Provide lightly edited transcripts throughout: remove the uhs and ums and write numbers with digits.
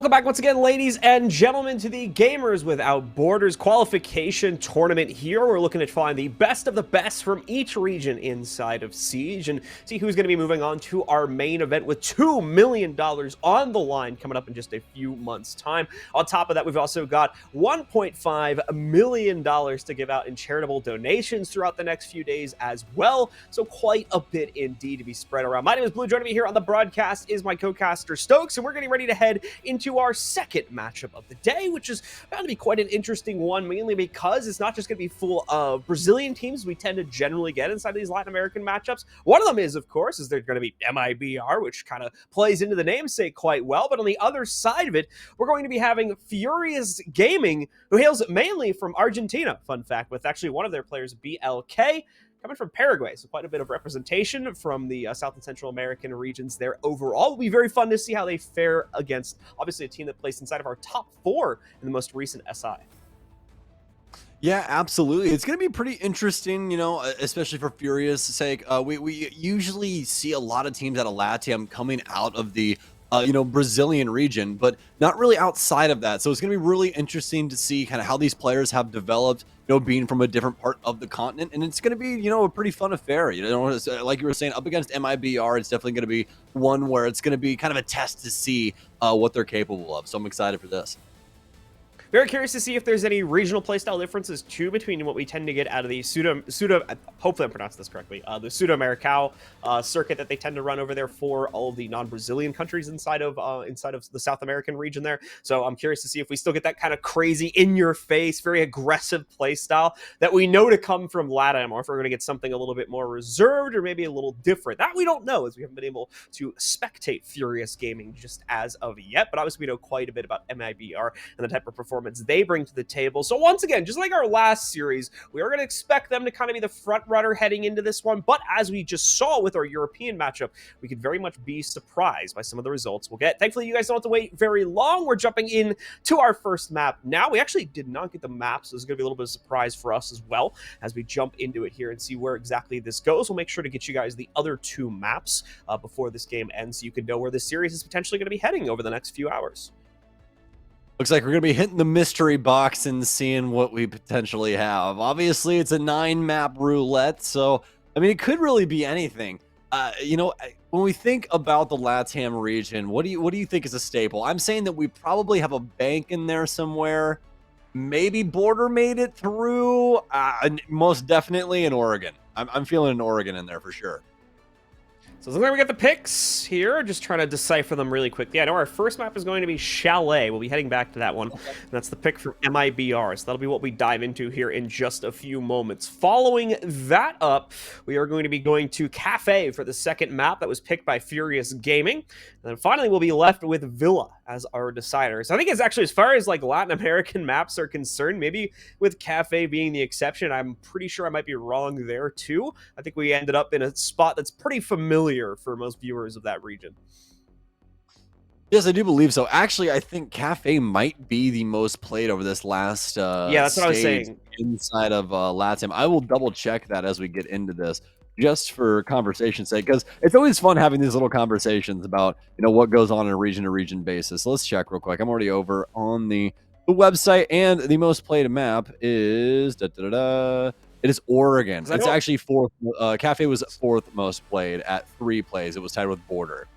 Welcome back once again, ladies and gentlemen, to the Gamers Without Borders qualification tournament here. We're looking to find the best of the best from each region inside of Siege and see who's going to be moving on to our main event with $2 million on the line coming up in just a few months' time. On top of that, we've also got $1.5 million to give out in charitable donations throughout the next few days as well. So quite a bit indeed to be spread around. My name is Blue. Joining me here on the broadcast is my co-caster Stokes, and we're getting ready to head into our second matchup of the day, which is bound to be quite an interesting one, mainly because it's not just going to be full of Brazilian teams we tend to generally get inside of these Latin American matchups. One of them is, of course, there's going to be MIBR, which kind of plays into the namesake quite well, but on the other side of it, we're going to be having Furious Gaming, who hails mainly from Argentina, fun fact, with actually one of their players, BLK, coming from Paraguay, so quite a bit of representation from the South and Central American regions there overall. It'll be very fun to see how they fare against, obviously, a team that placed inside of our top 4 in the most recent SI. Yeah, absolutely. It's going to be pretty interesting, you know, especially for Furious' sake. We usually see a lot of teams out of LATAM coming out of the Brazilian region, but not really outside of that. So it's going to be really interesting to see kind of how these players have developed, being from a different part of the continent. And it's going to be, a pretty fun affair. Like you were saying, up against MIBR, it's definitely going to be one where it's going to be kind of a test to see what they're capable of. So I'm excited for this. Very curious to see if there's any regional playstyle differences, too, between what we tend to get out of the hopefully I'm pronouncing this correctly, the Sudamericao circuit that they tend to run over there for all of the non-Brazilian countries inside of the South American region there. So I'm curious to see if we still get that kind of crazy, in-your-face, very aggressive playstyle that we know to come from LATAM, or if we're going to get something a little bit more reserved or maybe a little different. That we don't know, as we haven't been able to spectate Furious Gaming just as of yet, but obviously we know quite a bit about MIBR and the type of performance they bring to the table. So once again, just like our last series, we are going to expect them to kind of be the front runner heading into this one, but as we just saw with our European matchup, we could very much be surprised by some of the results we'll get. Thankfully, you guys don't have to wait very long. We're jumping in to our first map now. We actually did not get the map, so this is going to be a little bit of a surprise for us as well as we jump into it here and see where exactly this goes. We'll make sure to get you guys the other 2 maps before this game ends, so you can know where this series is potentially going to be heading over the next few hours. Looks like we're going to be hitting the mystery box and seeing what we potentially have. Obviously, it's a 9-map roulette, so, I mean, it could really be anything. When we think about the LATAM region, what do you think is a staple? I'm saying that we probably have a bank in there somewhere. Maybe Border made it through. Most definitely in Oregon. I'm feeling an Oregon in there for sure. So it looks like we got the picks here, just trying to decipher them really quickly. I know our first map is going to be Chalet. We'll be heading back to that one. Okay. That's the pick from MIBR, so that'll be what we dive into here in just a few moments. Following that up, we are going to be going to Kafe for the second map that was picked by Furious Gaming. And then finally, we'll be left with Villa as our decider. So I think it's actually, as far as like Latin American maps are concerned, maybe with Kafe being the exception, I'm pretty sure I might be wrong there too. I think we ended up in a spot that's pretty familiar for most viewers of that region. Yes, I do believe so. Actually, I think Kafe might be the most played over this last yeah, that's what I was saying. Inside of LATAM. I will double check that as we get into this, just for conversation's sake, because it's always fun having these little conversations about what goes on a region-to-region basis. So let's check real quick. I'm already over on the website, and the most played map is it is Oregon. It's actually 4th. Kafe was 4th most played at 3 plays. It was tied with Border.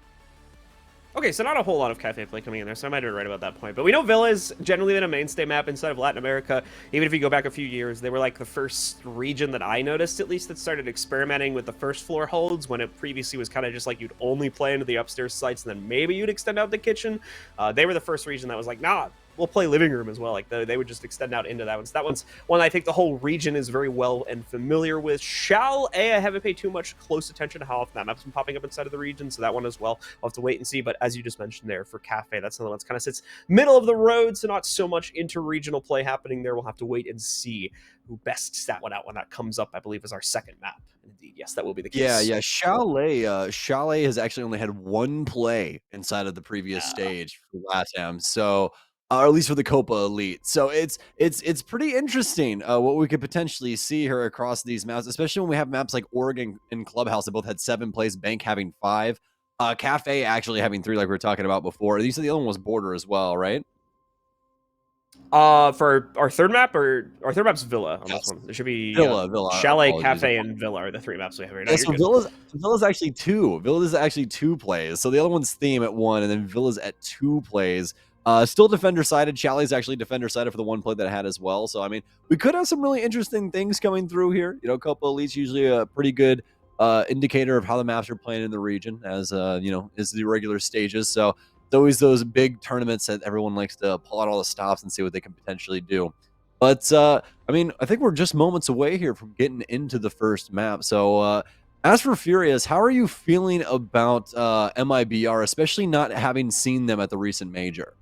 Okay, so not a whole lot of Kafe play coming in there, so I might have been right about that point. But we know Villa has generally been a mainstay map inside of Latin America. Even if you go back a few years, they were like the first region that I noticed, at least, that started experimenting with the first floor holds, when it previously was kind of just like you'd only play into the upstairs sites and then maybe you'd extend out the kitchen. They were the first region that was like, nah, we'll play living room as well. Like they would just extend out into that one. So that one's one I think the whole region is very well and familiar with. Chalet, I haven't paid too much close attention to how often that map's been popping up inside of the region, so that one as well, I'll have to wait and see. But as you just mentioned there, for Kafe, that's another one that kind of sits middle of the road, so not so much inter-regional play happening there. We'll have to wait and see who best stat one out when that comes up, I believe, is our second map. Indeed, yes, that will be the case. Yeah. Chalet has actually only had 1 play inside of the previous stage for LATAM, so or at least for the Copa Elite. So it's pretty interesting what we could potentially see here across these maps, especially when we have maps like Oregon and Clubhouse that both had 7 plays, Bank having 5. Cafe actually having 3 like we were talking about before. You said the other one was Border as well, right? For our third map, or our third map's Villa on this Yes. one. There should be Villa, Chalet, apologies. Cafe, and Villa are the 3 maps we have here. No, Yeah, you're so good. Villa's actually 2. Villa's actually 2 plays. So the other one's Theme at 1, and then Villa's at 2 plays. Still defender-sided. Chalet's actually defender-sided for the 1 play that I had as well. So, I mean, we could have some really interesting things coming through here. You know, Copa Elite's usually a pretty good indicator of how the maps are playing in the region, as, you know, is the regular stages. So it's always those big tournaments that everyone likes to pull out all the stops and see what they can potentially do. But, I mean, I think we're just moments away here from getting into the first map. So, as for Furious, how are you feeling about MIBR, especially not having seen them at the recent major?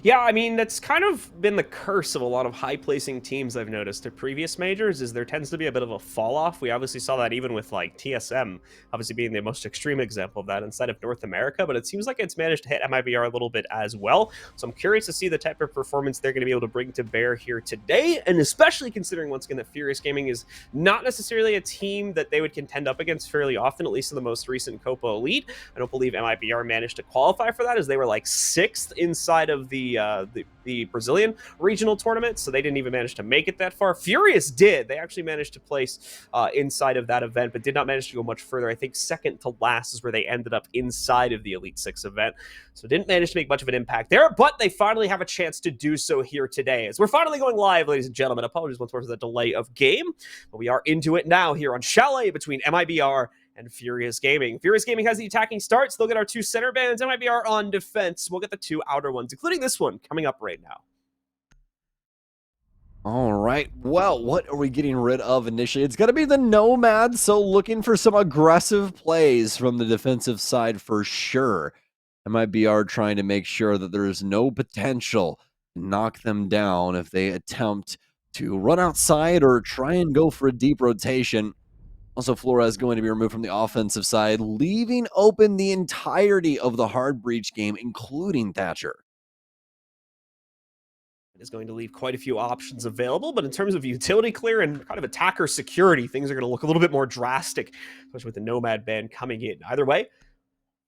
Yeah, I mean, that's kind of been the curse of a lot of high-placing teams I've noticed at previous majors, is there tends to be a bit of a fall-off. We obviously saw that even with, like, TSM, obviously being the most extreme example of that inside of North America, but it seems like it's managed to hit MIBR a little bit as well. So I'm curious to see the type of performance they're going to be able to bring to bear here today, and especially considering, once again, that Furious Gaming is not necessarily a team that they would contend up against fairly often, at least in the most recent Copa Elite. I don't believe MIBR managed to qualify for that, as they were, like, 6th inside of the Brazilian regional tournament, so they didn't even manage to make it that far. Furious did. They actually managed to place inside of that event, but did not manage to go much further. I think second to last is where they ended up inside of the Elite Six event, so didn't manage to make much of an impact there, but they finally have a chance to do so here today, as we're finally going live, ladies and gentlemen. Apologies once more for the delay of game, but we are into it now here on Chalet between MIBR and Furious Gaming. Furious Gaming has the attacking starts. They'll get our 2 center bands. MIBR on defense. We'll get the 2 outer ones, including this one coming up right now. All right. Well, what are we getting rid of initially? It's going to be the Nomad, so looking for some aggressive plays from the defensive side for sure. MIBR trying to make sure that there is no potential to knock them down if they attempt to run outside or try and go for a deep rotation. Also, Flores going to be removed from the offensive side, leaving open the entirety of the hard breach game, including Thatcher. It is going to leave quite a few options available, but in terms of utility clear and kind of attacker security, things are going to look a little bit more drastic, especially with the Nomad band coming in. Either way,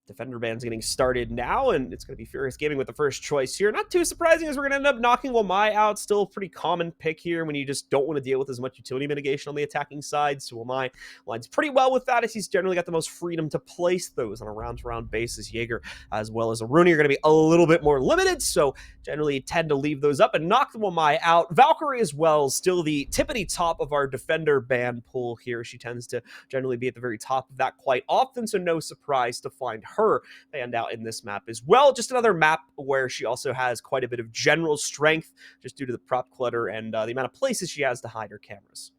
Defender band's getting started now, and it's going to be Furious Gaming with the first choice here. Not too surprising, as we're going to end up knocking Wamai out. Still a pretty common pick here when you just don't want to deal with as much utility mitigation on the attacking side. So Wamai lines pretty well with that, as he's generally got the most freedom to place those on a round-to-round basis. Jaeger as well as Aruni are going to be a little bit more limited, so generally tend to leave those up and knock the Wamai out. Valkyrie as well, still the tippity top of our Defender band pool here. She tends to generally be at the very top of that quite often, so no surprise to find her banned out in this map as well. Just another map where she also has quite a bit of general strength, just due to the prop clutter and the amount of places she has to hide her cameras.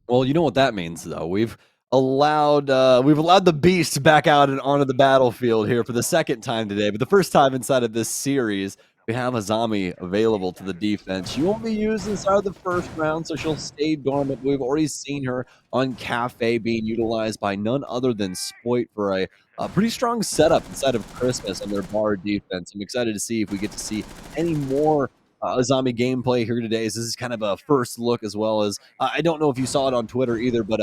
Well, you know what that means, though. We've allowed the beast back out and onto the battlefield here for the second time today, but the first time inside of this series. We have Azami available to the defense. She won't be used inside of the first round, so she'll stay dormant. We've already seen her on Cafe being utilized by none other than Spoit for a pretty strong setup inside of Christmas on their bar defense. I'm excited to see if we get to see any more Azami gameplay here today. So this is kind of a first look, as well as I don't know if you saw it on Twitter either, but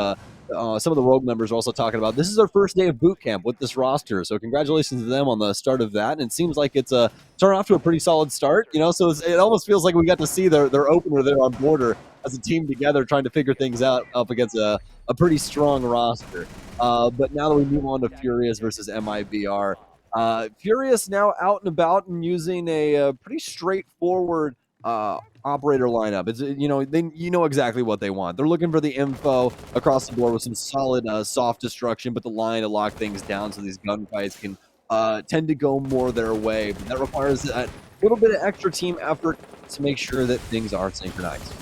some of the Rogue members are also talking about this is our first day of boot camp with this roster. So congratulations to them on the start of that. And it seems like it's starting off to a pretty solid start, you know, so it almost feels like we got to see their opener there on Border as a team together trying to figure things out up against a pretty strong roster. But now that we move on to Furious versus MIBR, Furious now out and about and using a pretty straightforward operator lineup. It's you know exactly what they want. They're looking for the info across the board with some solid soft destruction, but the line to lock things down so these gunfights can tend to go more their way. But that requires a little bit of extra team effort to make sure that things are synchronized.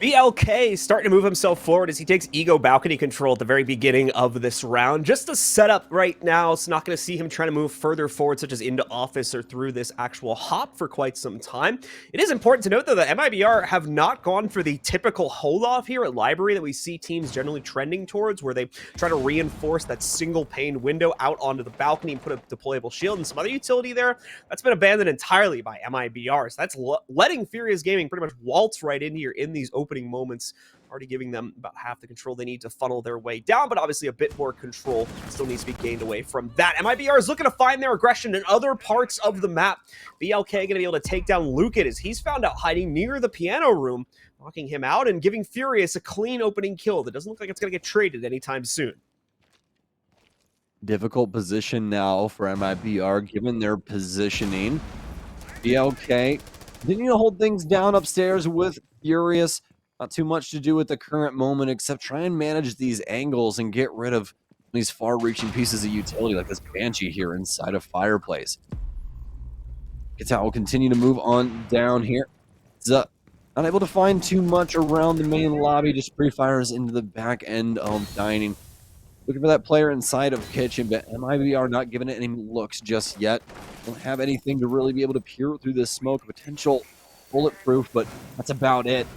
BLK starting to move himself forward as he takes ego balcony control at the very beginning of this round. Just a setup right now, so not going to see him trying to move further forward, such as into office or through this actual hop for quite some time. It is important to note, though, that MIBR have not gone for the typical hold-off here at Library that we see teams generally trending towards, where they try to reinforce that single-pane window out onto the balcony and put a deployable shield and some other utility there. That's been abandoned entirely by MIBR, so that's letting Furious Gaming pretty much waltz right in here in these opening moments already giving them about half the control they need to funnel their way down, but obviously a bit more control still needs to be gained away from that. MIBR is looking to find their aggression in other parts of the map. BLK going to be able to take down Lucan as he's found out hiding near the piano room, knocking him out and giving Furious a clean opening kill that doesn't look like it's going to get traded anytime soon. Difficult position now for MIBR, given their positioning. BLK continue to hold things down upstairs with Furious. Not too much to do with the current moment, except try and manage these angles and get rid of these far-reaching pieces of utility like this Banshee here inside of Fireplace. Katal will continue to move on down here. Not able to find too much around the main lobby, just pre-fires into the back end of Dining. Looking for that player inside of Kitchen, but MIBR not giving it any looks just yet. Don't have anything to really be able to peer through this smoke. Potential bulletproof, but that's about it.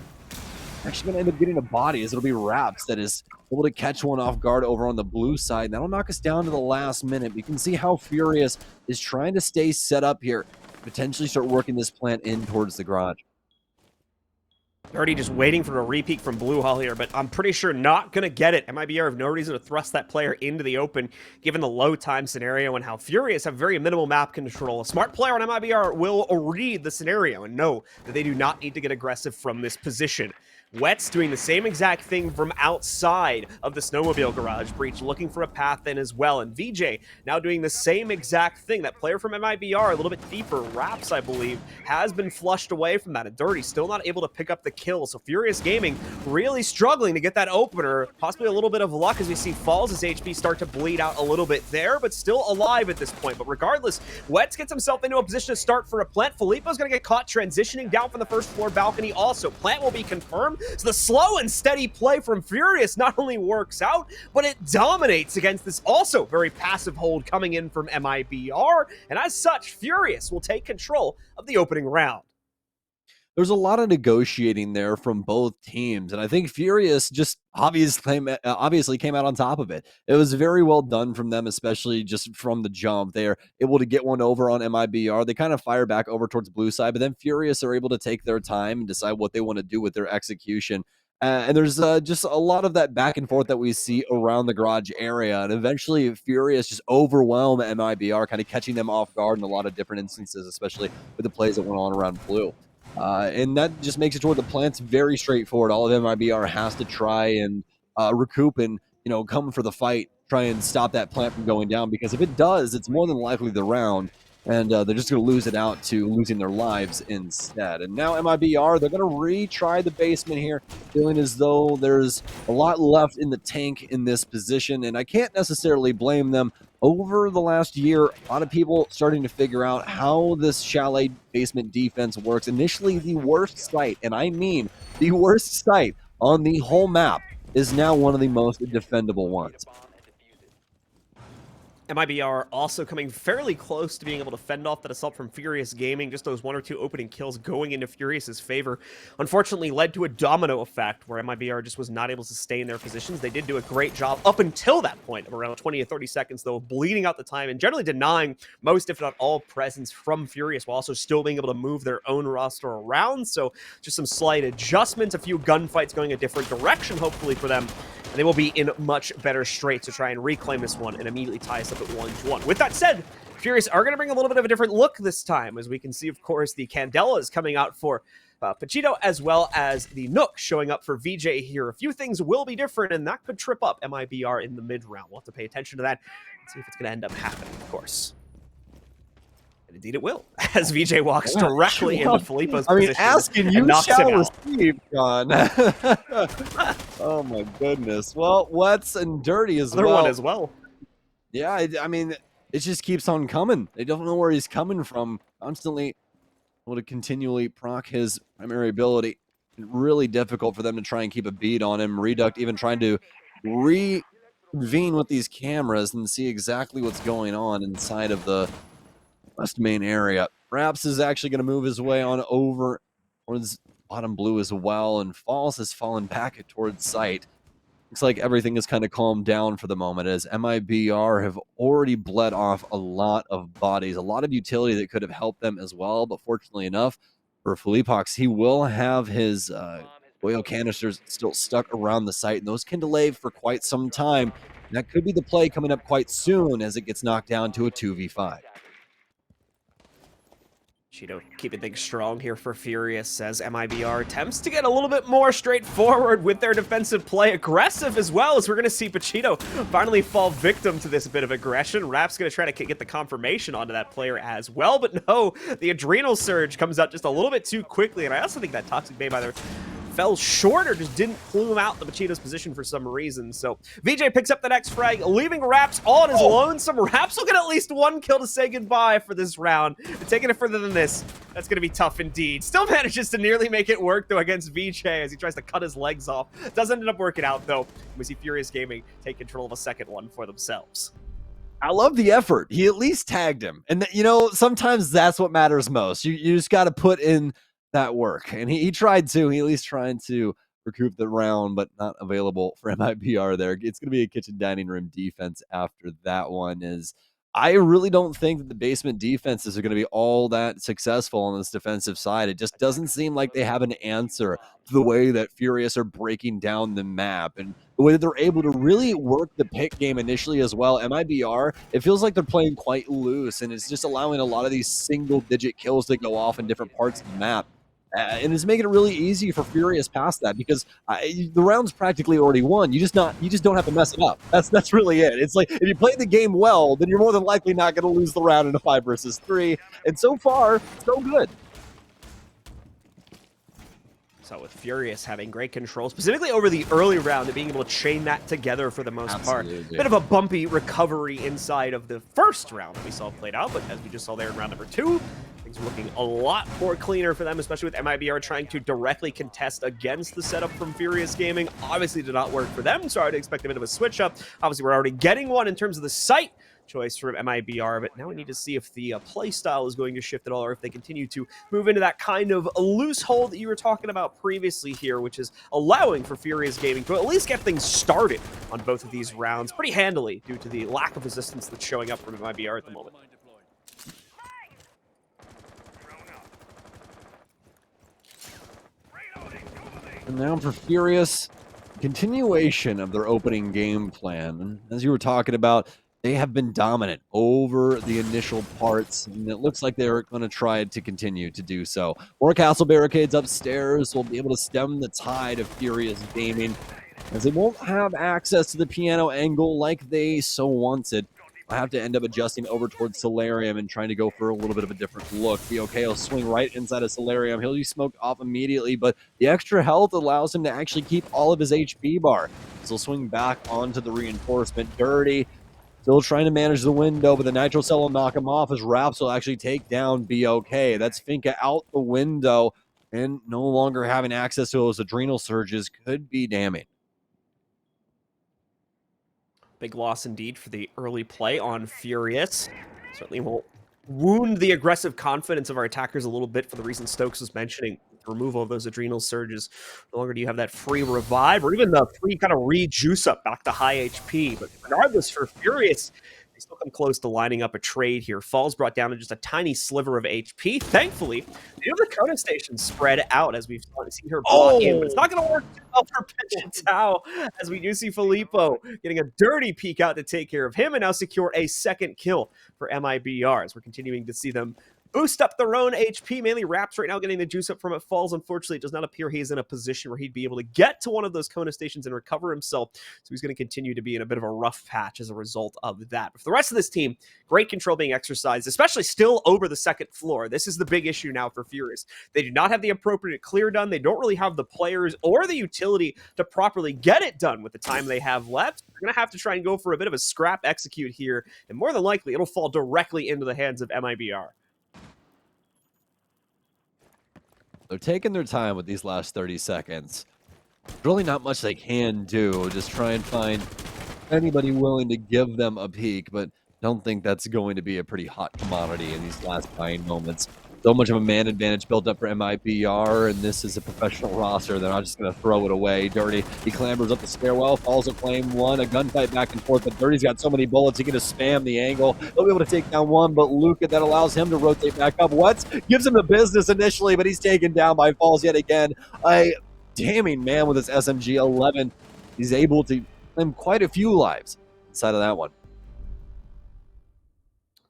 Actually going to end up getting a body as it'll be Raps that is able to catch one off guard over on the blue side. That'll knock us down to the last minute. You can see how Furious is trying to stay set up here, potentially start working this plant in towards the garage. Already just waiting for a repeat from Blue Hall here, but I'm pretty sure not going to get it. MIBR have no reason to thrust that player into the open, given the low time scenario and how Furious have very minimal map control. A smart player on MIBR will read the scenario and know that they do not need to get aggressive from this position. Wet's doing the same exact thing from outside of the snowmobile garage breach, looking for a path in as well. And VJ now doing the same exact thing. That player from MIBR, a little bit deeper, Raps, I believe, has been flushed away from that. And Dirty still not able to pick up the kill. So Furious Gaming really struggling to get that opener. Possibly a little bit of luck as we see Falls' HP start to bleed out a little bit there, but still alive at this point. But regardless, Wets gets himself into a position to start for a plant. Filippo's going to get caught transitioning down from the first floor balcony also. Plant will be confirmed. So the slow and steady play from Furious not only works out, but it dominates against this also very passive hold coming in from MIBR. And as such, Furious will take control of the opening round. There's a lot of negotiating there from both teams, and I think Furious just obviously came out on top of it. It was very well done from them, especially just from the jump. They are able to get one over on MIBR. They kind of fire back over towards blue side, but then Furious are able to take their time and decide what they want to do with their execution. And there's just a lot of that back and forth that we see around the garage area, and eventually Furious just overwhelm MIBR, kind of catching them off guard in a lot of different instances, especially with the plays that went on around blue. And that just makes it toward the plants very straightforward. All of MIBR has to try and recoup and, come for the fight, try and stop that plant from going down, because if it does, it's more than likely the round, and they're just going to lose it out to losing their lives instead. And now MIBR, they're going to retry the basement here, feeling as though there's a lot left in the tank in this position, and I can't necessarily blame them. Over the last year, a lot of people starting to figure out how this Chalet basement defense works. Initially, the worst site, and I mean the worst site on the whole map, is now one of the most defendable ones. MIBR also coming fairly close to being able to fend off that assault from Furious Gaming. Just those 1 or 2 opening kills going into Furious's favor, unfortunately led to a domino effect where MIBR just was not able to stay in their positions. They did do a great job up until that point of around 20 to 30 seconds, though, bleeding out the time and generally denying most, if not all, presence from Furious, while also still being able to move their own roster around. So just some slight adjustments, a few gunfights going a different direction, hopefully, for them. And they will be in much better straits to try and reclaim this one and immediately tie us up at 1-1. With that said, Furious are going to bring a little bit of a different look this time, as we can see, of course, the Candelas coming out for Pachito, as well as the Nook showing up for VJ here. A few things will be different, and that could trip up MIBR in the mid-round. We'll have to pay attention to that and see if it's going to end up happening, of course. And indeed it will, as VJ walks directly into Filippo's position. Asking you shall receive, John. Oh my goodness. Well, Wets and Dirty as well. Another one as well. Yeah, I mean, it just keeps on coming. They don't know where he's coming from. Constantly able to continually proc his primary ability. Really difficult for them to try and keep a beat on him. Reduct even trying to reconvene with these cameras and see exactly what's going on inside of the west main area. Raps is actually going to move his way on over towards bottom blue as well, and Falls has fallen back towards site. Looks like everything has kind of calmed down for the moment, as MIBR have already bled off a lot of bodies, a lot of utility that could have helped them as well, but fortunately enough for Filippox, he will have his Oil canisters still stuck around the site, and those can delay for quite some time. And that could be the play coming up quite soon as it gets knocked down to a 2v5. Cheeto keeping things strong here for Furious as MIBR attempts to get a little bit more straightforward with their defensive play, aggressive as well, as we're going to see Pachito finally fall victim to this bit of aggression. Rap's going to try to get the confirmation onto that player as well, but no, the Adrenal Surge comes out just a little bit too quickly, and I also think that Toxic Bay either fell short or just didn't plume out the Pachito's position for some reason. So VJ picks up the next frag, leaving Raps all on his lonesome. Raps will get at least one kill to say goodbye for this round. But taking it further than this, that's going to be tough indeed. Still manages to nearly make it work, though, against VJ as he tries to cut his legs off. Doesn't end up working out, though. We see Furious Gaming take control of a second one for themselves. I love the effort. He at least tagged him. And, sometimes that's what matters most. You just got to put in that work. And he tried to. He at least trying to recoup the round, but not available for MIBR there. It's going to be a kitchen dining room defense after that one. I really don't think that the basement defenses are going to be all that successful on this defensive side. It just doesn't seem like they have an answer to the way that Furious are breaking down the map and the way that they're able to really work the pick game initially as well. MIBR, it feels like they're playing quite loose, and it's just allowing a lot of these single-digit kills to go off in different parts of the map. And it's making it really easy for Furious past that because the round's practically already won. You just don't have to mess it up. That's really it. It's like if you play the game well, then you're more than likely not going to lose the round in a 5 versus 3. And so far, so good. So with Furious having great control, specifically over the early round and being able to chain that together for the most part. Bit of a bumpy recovery inside of the first round that we saw played out, but as we just saw there in round number 2, things are looking a lot more cleaner for them, especially with MIBR trying to directly contest against the setup from Furious Gaming. Obviously did not work for them, so I would expect a bit of a switch up. Obviously we're already getting one in terms of the site choice from MIBR, but now we need to see if the play style is going to shift at all, or if they continue to move into that kind of a loose hold that you were talking about previously here, which is allowing for Furious Gaming to at least get things started on both of these rounds pretty handily due to the lack of resistance that's showing up from MIBR at the moment. And now for Furious, continuation of their opening game plan. And as you were talking about, they have been dominant over the initial parts, and it looks like they're going to try to continue to do so. More castle barricades upstairs will be able to stem the tide of Furious Gaming, as they won't have access to the piano angle like they so wanted. I have to end up adjusting over towards Solarium and trying to go for a little bit of a different look. BOK will swing right inside of Solarium. He'll be smoked off immediately, but the extra health allows him to actually keep all of his HP bar. So he'll swing back onto the reinforcement. Dirty still trying to manage the window, but the Nitro Cell will knock him off as Raps will actually take down BOK. That's Finka out the window, and no longer having access to those Adrenal Surges could be damning. Big loss indeed for the early play on Furious. Certainly will wound the aggressive confidence of our attackers a little bit for the reason Stokes was mentioning. Removal of those Adrenal Surges. No longer do you have that free revive or even the free kind of re-juice up back to high HP. But regardless, for Furious, they still come close to lining up a trade here. Fall's brought down to just a tiny sliver of HP. Thankfully, the other Kona stations spread out as we've seen her brought in. But it's not going to work too well for Tao, as we do see Filippo getting a dirty peek out to take care of him and now secure a second kill for MIBR as we're continuing to see them boost up their own HP, mainly Raps right now getting the juice up from it. Falls, unfortunately, it does not appear he's in a position where he'd be able to get to one of those Kona stations and recover himself, so he's going to continue to be in a bit of a rough patch as a result of that. But for the rest of this team, great control being exercised, especially still over the second floor. This is the big issue now for Furious. They do not have the appropriate clear done. They don't really have the players or the utility to properly get it done with the time they have left. They're going to have to try and go for a bit of a scrap execute here, and more than likely, it'll fall directly into the hands of MIBR. They're taking their time with these last 30 seconds. There's really not much they can do. Just try and find anybody willing to give them a peek, but don't think that's going to be a pretty hot commodity in these last dying moments. So much of a man advantage built up for MIBR, and this is a professional roster. They're not just going to throw it away. Dirty, he clambers up the stairwell, falls a flame one, a gunfight back and forth, but Dirty's got so many bullets, he can just spam the angle. He'll be able to take down one, but Luca, that allows him to rotate back up. What? Gives him the business initially, but he's taken down by Falls yet again. damning man with his SMG-11. He's able to claim quite a few lives inside of that one.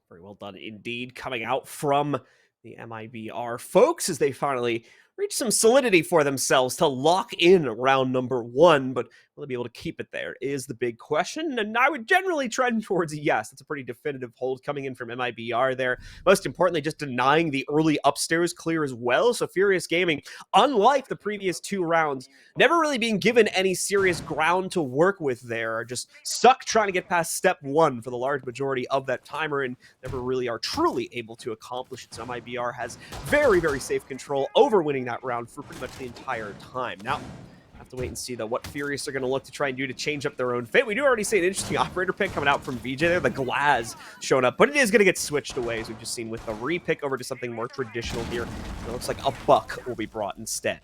Very well done indeed, coming out from the MIBR folks as they finally reach some solidity for themselves to lock in round number 1, but will they be able to keep it there is the big question, and I would generally trend towards a yes. That's a pretty definitive hold coming in from MIBR there. Most importantly, just denying the early upstairs clear as well, so Furious Gaming, unlike the previous 2 rounds, never really being given any serious ground to work with there, just stuck trying to get past step 1 for the large majority of that timer, and never really are truly able to accomplish it. So MIBR has very, very safe control over winning that round for pretty much the entire time. Now, have to wait and see, though, what Furious are going to look to try and do to change up their own fate. We do already see an interesting operator pick coming out from VJ there, the Glaz showing up, but it is going to get switched away, as we've just seen with the repick over to something more traditional here. It looks like a Buck will be brought instead.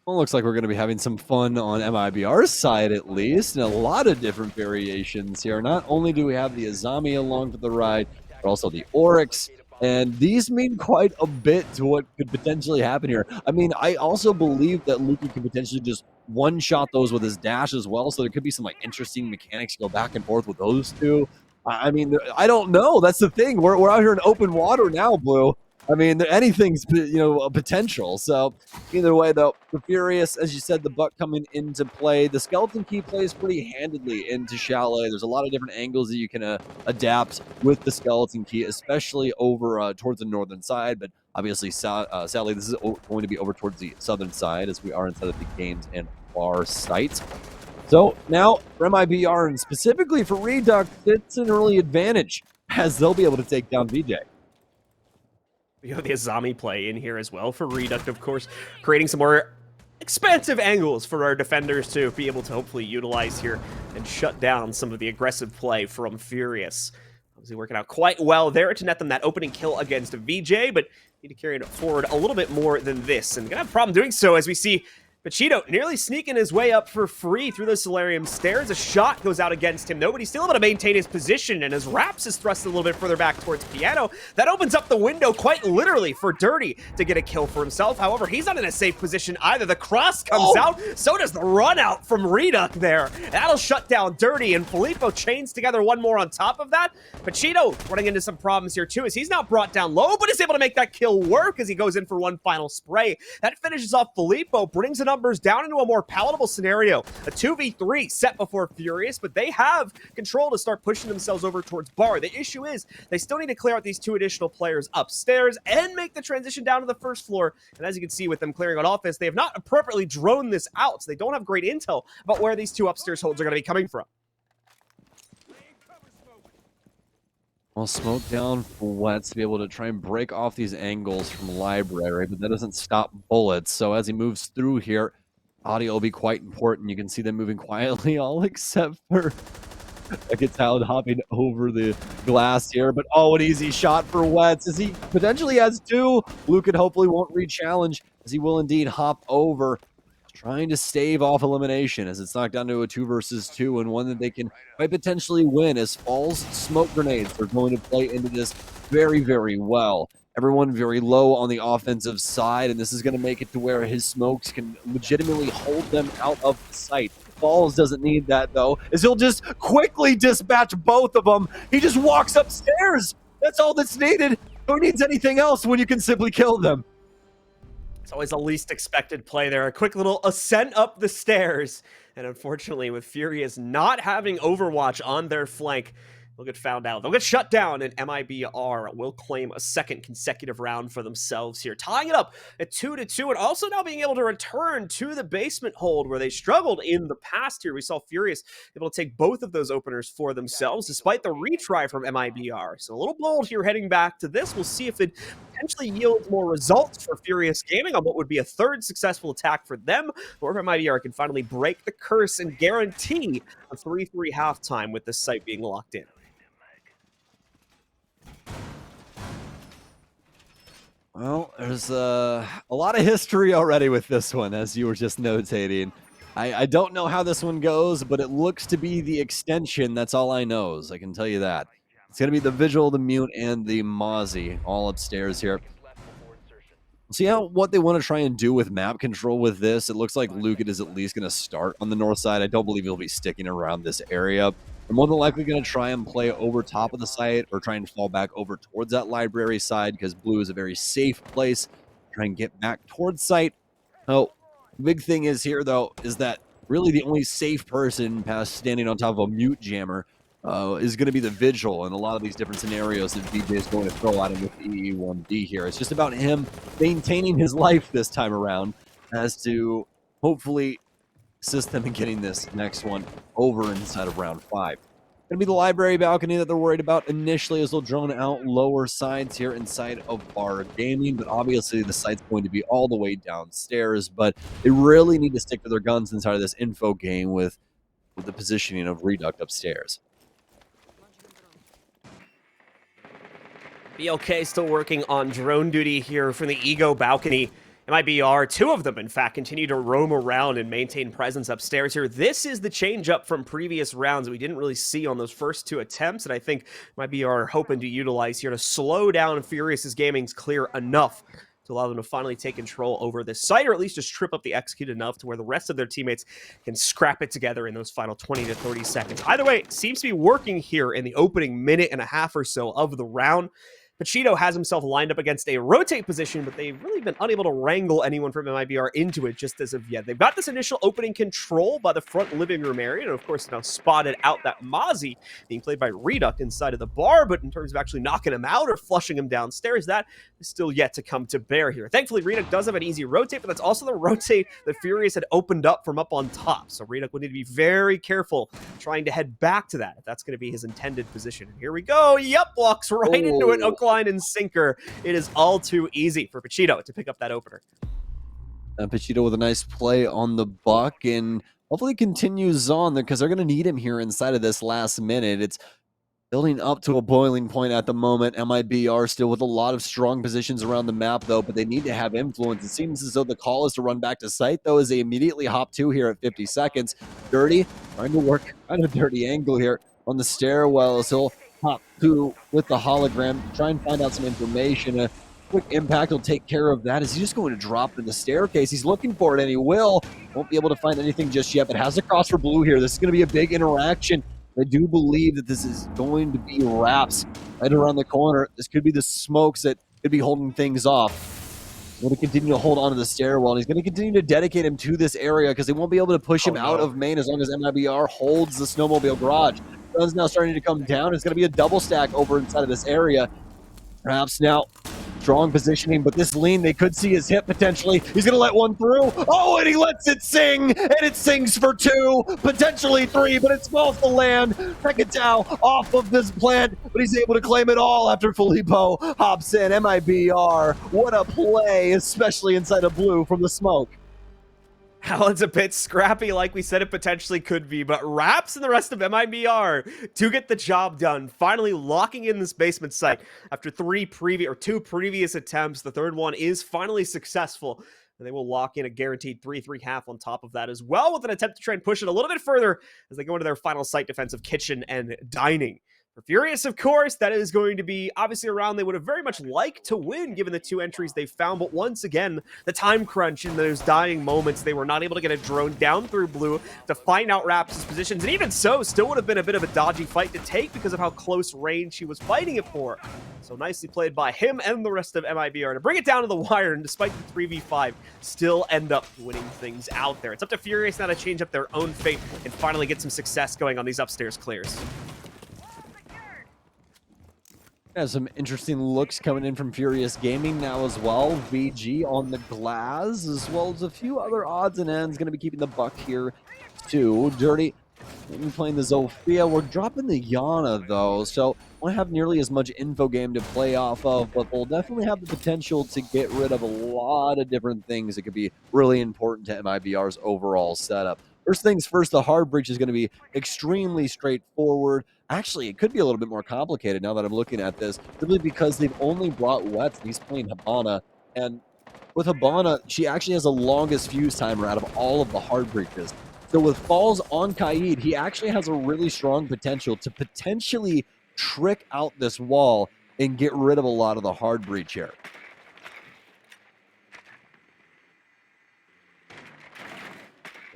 Well, looks like we're going to be having some fun on MIBR's side, at least, and a lot of different variations here. Not only do we have the Azami along for the ride, but also the Oryx, and these mean quite a bit to what could potentially happen here. I mean, I also believe that Luka could potentially just one-shot those with his dash as well, so there could be some, like, interesting mechanics to go back and forth with those two. I mean, I don't know. That's the thing. We're out here in open water now, Blue. I mean, anything's, you know, a potential. So either way, though, for Furious, as you said, the Buck coming into play. The Skeleton Key plays pretty handedly into Chalet. There's a lot of different angles that you can adapt with the Skeleton Key, especially over towards the northern side. But obviously, sadly, this is going to be over towards the southern side, as we are inside of the games and bar site. So now for MIBR, and specifically for Reduct, it's an early advantage, as they'll be able to take down VJ. We have the Azami play in here as well for Reduct, of course, creating some more expansive angles for our defenders to be able to hopefully utilize here and shut down some of the aggressive play from Furious. Obviously working out quite well there to net them that opening kill against VJ, but need to carry it forward a little bit more than this, and gonna have a problem doing so as we see Pachito nearly sneaking his way up for free through the Solarium stairs. A shot goes out against him, though, but he's still able to maintain his position, and as Raps is thrust a little bit further back towards Piano, that opens up the window quite literally for Dirty to get a kill for himself. However, he's not in a safe position either. The cross comes out, so does the run out from Reduct there. That'll shut down Dirty, and Filippo chains together one more on top of that. Pachito running into some problems here, too, as he's not brought down low, but is able to make that kill work as he goes in for one final spray. That finishes off Filippo, brings the numbers down into a more palatable scenario. A 2v3 set before Furious, but they have control to start pushing themselves over towards Bar. The issue is they still need to clear out these 2 additional players upstairs and make the transition down to the first floor. And as you can see with them clearing on offense, they have not appropriately droned this out, so they don't have great intel about where these 2 upstairs holds are going to be coming from. Well, smoke down for Wets to be able to try and break off these angles from Library, but that doesn't stop bullets. So as he moves through here, audio will be quite important. You can see them moving quietly, all except for Ekatown hopping over the glass here. But oh, an easy shot for Wets as he potentially has 2. Luke hopefully won't re-challenge, as he will indeed hop over, trying to stave off elimination as it's knocked down to a 2 versus 2, and one that they can quite potentially win, as Fall's smoke grenades are going to play into this very, very well. Everyone very low on the offensive side, and this is going to make it to where his smokes can legitimately hold them out of the sight. Falls doesn't need that, though, as he'll just quickly dispatch both of them. He just walks upstairs. That's all that's needed. Who needs anything else when you can simply kill them? It's always the least expected play there. A quick little ascent up the stairs. And unfortunately, with Furious not having Overwatch on their flank, they'll get found out. They'll get shut down, and MIBR will claim a second consecutive round for themselves here, tying it up at 2-2, and also now being able to return to the basement hold where they struggled in the past here. We saw Furious able to take both of those openers for themselves, despite the retry from MIBR. So a little bold here heading back to this. We'll see if it potentially yields more results for Furious Gaming on what would be a 3rd successful attack for them, or if MIBR can finally break the curse and guarantee a 3-3 halftime with this site being locked in. Well, there's a lot of history already with this one, as you were just notating. I don't know how this one goes, but it looks to be the extension. That's all I know, I can tell you that. It's going to be the Vigil, the Mute, and the Mozzie all upstairs here. See how what they want to try and do with map control with this. It looks like Lucan is at least going to start on the north side. I don't believe he'll be sticking around this area. They're more than likely going to try and play over top of the site or try and fall back over towards that library side because blue is a very safe place. Try and get back towards site. Oh, the big thing is here, though, is that really the only safe person past standing on top of a mute jammer is going to be the Vigil in a lot of these different scenarios that DJ is going to throw at him with EE1D here. It's just about him maintaining his life this time around as to hopefully assist them in getting this next one over inside of round 5. Going to be the library balcony that they're worried about initially as they'll drone out lower sides here inside of Bar Gaming, but obviously the site's going to be all the way downstairs, but they really need to stick to their guns inside of this info game with the positioning of Reduct upstairs. BLK still working on drone duty here from the Ego balcony. MIBR, 2 of them, in fact, continue to roam around and maintain presence upstairs here. This is the change-up from previous rounds that we didn't really see on those first 2 attempts, and I think MIBR are hoping to utilize here to slow down Furious's Gaming's clear enough to allow them to finally take control over this site, or at least just trip up the execute enough to where the rest of their teammates can scrap it together in those final 20 to 30 seconds. Either way, it seems to be working here in the opening minute and a half or so of the round. Pachito has himself lined up against a rotate position, but they've really been unable to wrangle anyone from MIBR into it just as of yet. They've got this initial opening control by the front living room area, and of course now spotted out that Mozzie being played by Reduct inside of the bar, but in terms of actually knocking him out or flushing him downstairs, that is still yet to come to bear here. Thankfully, Reduct does have an easy rotate, but that's also the rotate that Furious had opened up from up on top, so Reduct would need to be very careful trying to head back to that if that's going to be his intended position. And here we go. Yep, walks right into it. Hook, line, and sinker. It is all too easy for Pachito to pick up that opener. Pachito with a nice play on the buck and hopefully continues on there because they're going to need him here inside of this last minute. It's building up to a boiling point at the moment. MIBR still with a lot of strong positions around the map, though, but they need to have influence. It seems as though the call is to run back to site, though, as they immediately hop 2 here at 50 seconds. Dirty, trying to work kind of a dirty angle here on the stairwell, so he'll hop 2 with the hologram, try and find out some information. A quick impact will take care of that. Is he just going to drop in the staircase? He's looking for it, and he will. Won't be able to find anything just yet, but has a cross for blue here. This is going to be a big interaction. I do believe that this is going to be Raps right around the corner. This could be the smokes that could be holding things off. Going to continue to hold on to the stairwell, and he's going to continue to dedicate him to this area because they won't be able to push him out of main as long as MIBR holds the snowmobile garage. Sun's now starting to come down. It's going to be a double stack over inside of this area. Perhaps now strong positioning, but this lean, they could see his hip potentially. He's going to let one through. Oh, and he lets it sing, and it sings for 2, potentially 3, but it falls to land. Pekatau off of this plant, but he's able to claim it all after Filippo hops in. MIBR, what a play, especially inside of blue from the smoke. Well, it's a bit scrappy like we said it potentially could be, but Raps and the rest of MIBR to get the job done, finally locking in this basement site after 2 previous attempts. The third one is finally successful, and they will lock in a guaranteed 3-3 on top of that as well, with an attempt to try and push it a little bit further as they go into their final site defense of kitchen and dining. For Furious, of course, that is going to be obviously a round they would have very much liked to win given the 2 entries they found, but once again, the time crunch in those dying moments, they were not able to get a drone down through blue to find out Raps' positions, and even so, still would have been a bit of a dodgy fight to take because of how close range he was fighting it for. So nicely played by him and the rest of MIBR to bring it down to the wire, and despite the 3v5, still end up winning things out there. It's up to Furious now to change up their own fate and finally get some success going on these upstairs clears. Has some interesting looks coming in from Furious Gaming now as well. VG on the glass, as well as a few other odds and ends. Going to be keeping the buck here too. Dirty playing the Zofia. We're dropping the Yana though, so won't have nearly as much info game to play off of, but we'll definitely have the potential to get rid of a lot of different things that could be really important to MIBR's overall setup. First things first, the hard breach is going to be extremely straightforward. Actually, it could be a little bit more complicated now that I'm looking at this, simply because they've only brought Wets and he's playing Habana. And with Habana, she actually has the longest fuse timer out of all of the hard breaches. So with Falls on Kaid, he actually has a really strong potential to potentially trick out this wall and get rid of a lot of the hard breach here.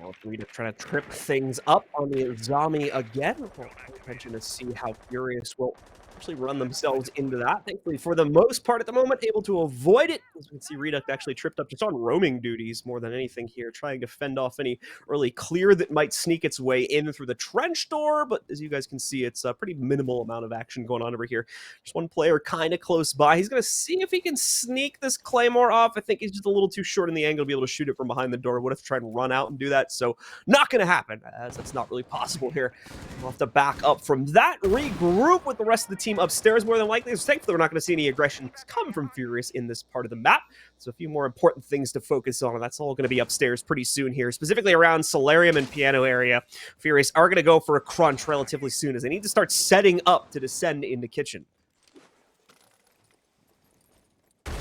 Well, Rita trying to trip things up on the Zami again. Well, pay attention to see how Furious will actually run themselves into that. Thankfully, for the most part at the moment, able to avoid it. As we can see, Reduct actually tripped up just on roaming duties more than anything here, trying to fend off any early clear that might sneak its way in through the trench door. But as you guys can see, it's a pretty minimal amount of action going on over here. Just one player kind of close by. He's going to see if he can sneak this Claymore off. I think he's just a little too short in the angle to be able to shoot it from behind the door. Would have tried to run out and do that. So not going to happen, as that's not really possible here. We'll have to back up from that, regroup with the rest of the team upstairs more than likely. So thankfully, we're not going to see any aggression come from Furious in this part of the map. So a few more important things to focus on, and that's all going to be upstairs pretty soon here, specifically around Solarium and Piano area. Furious are going to go for a crunch relatively soon, as they need to start setting up to descend into kitchen.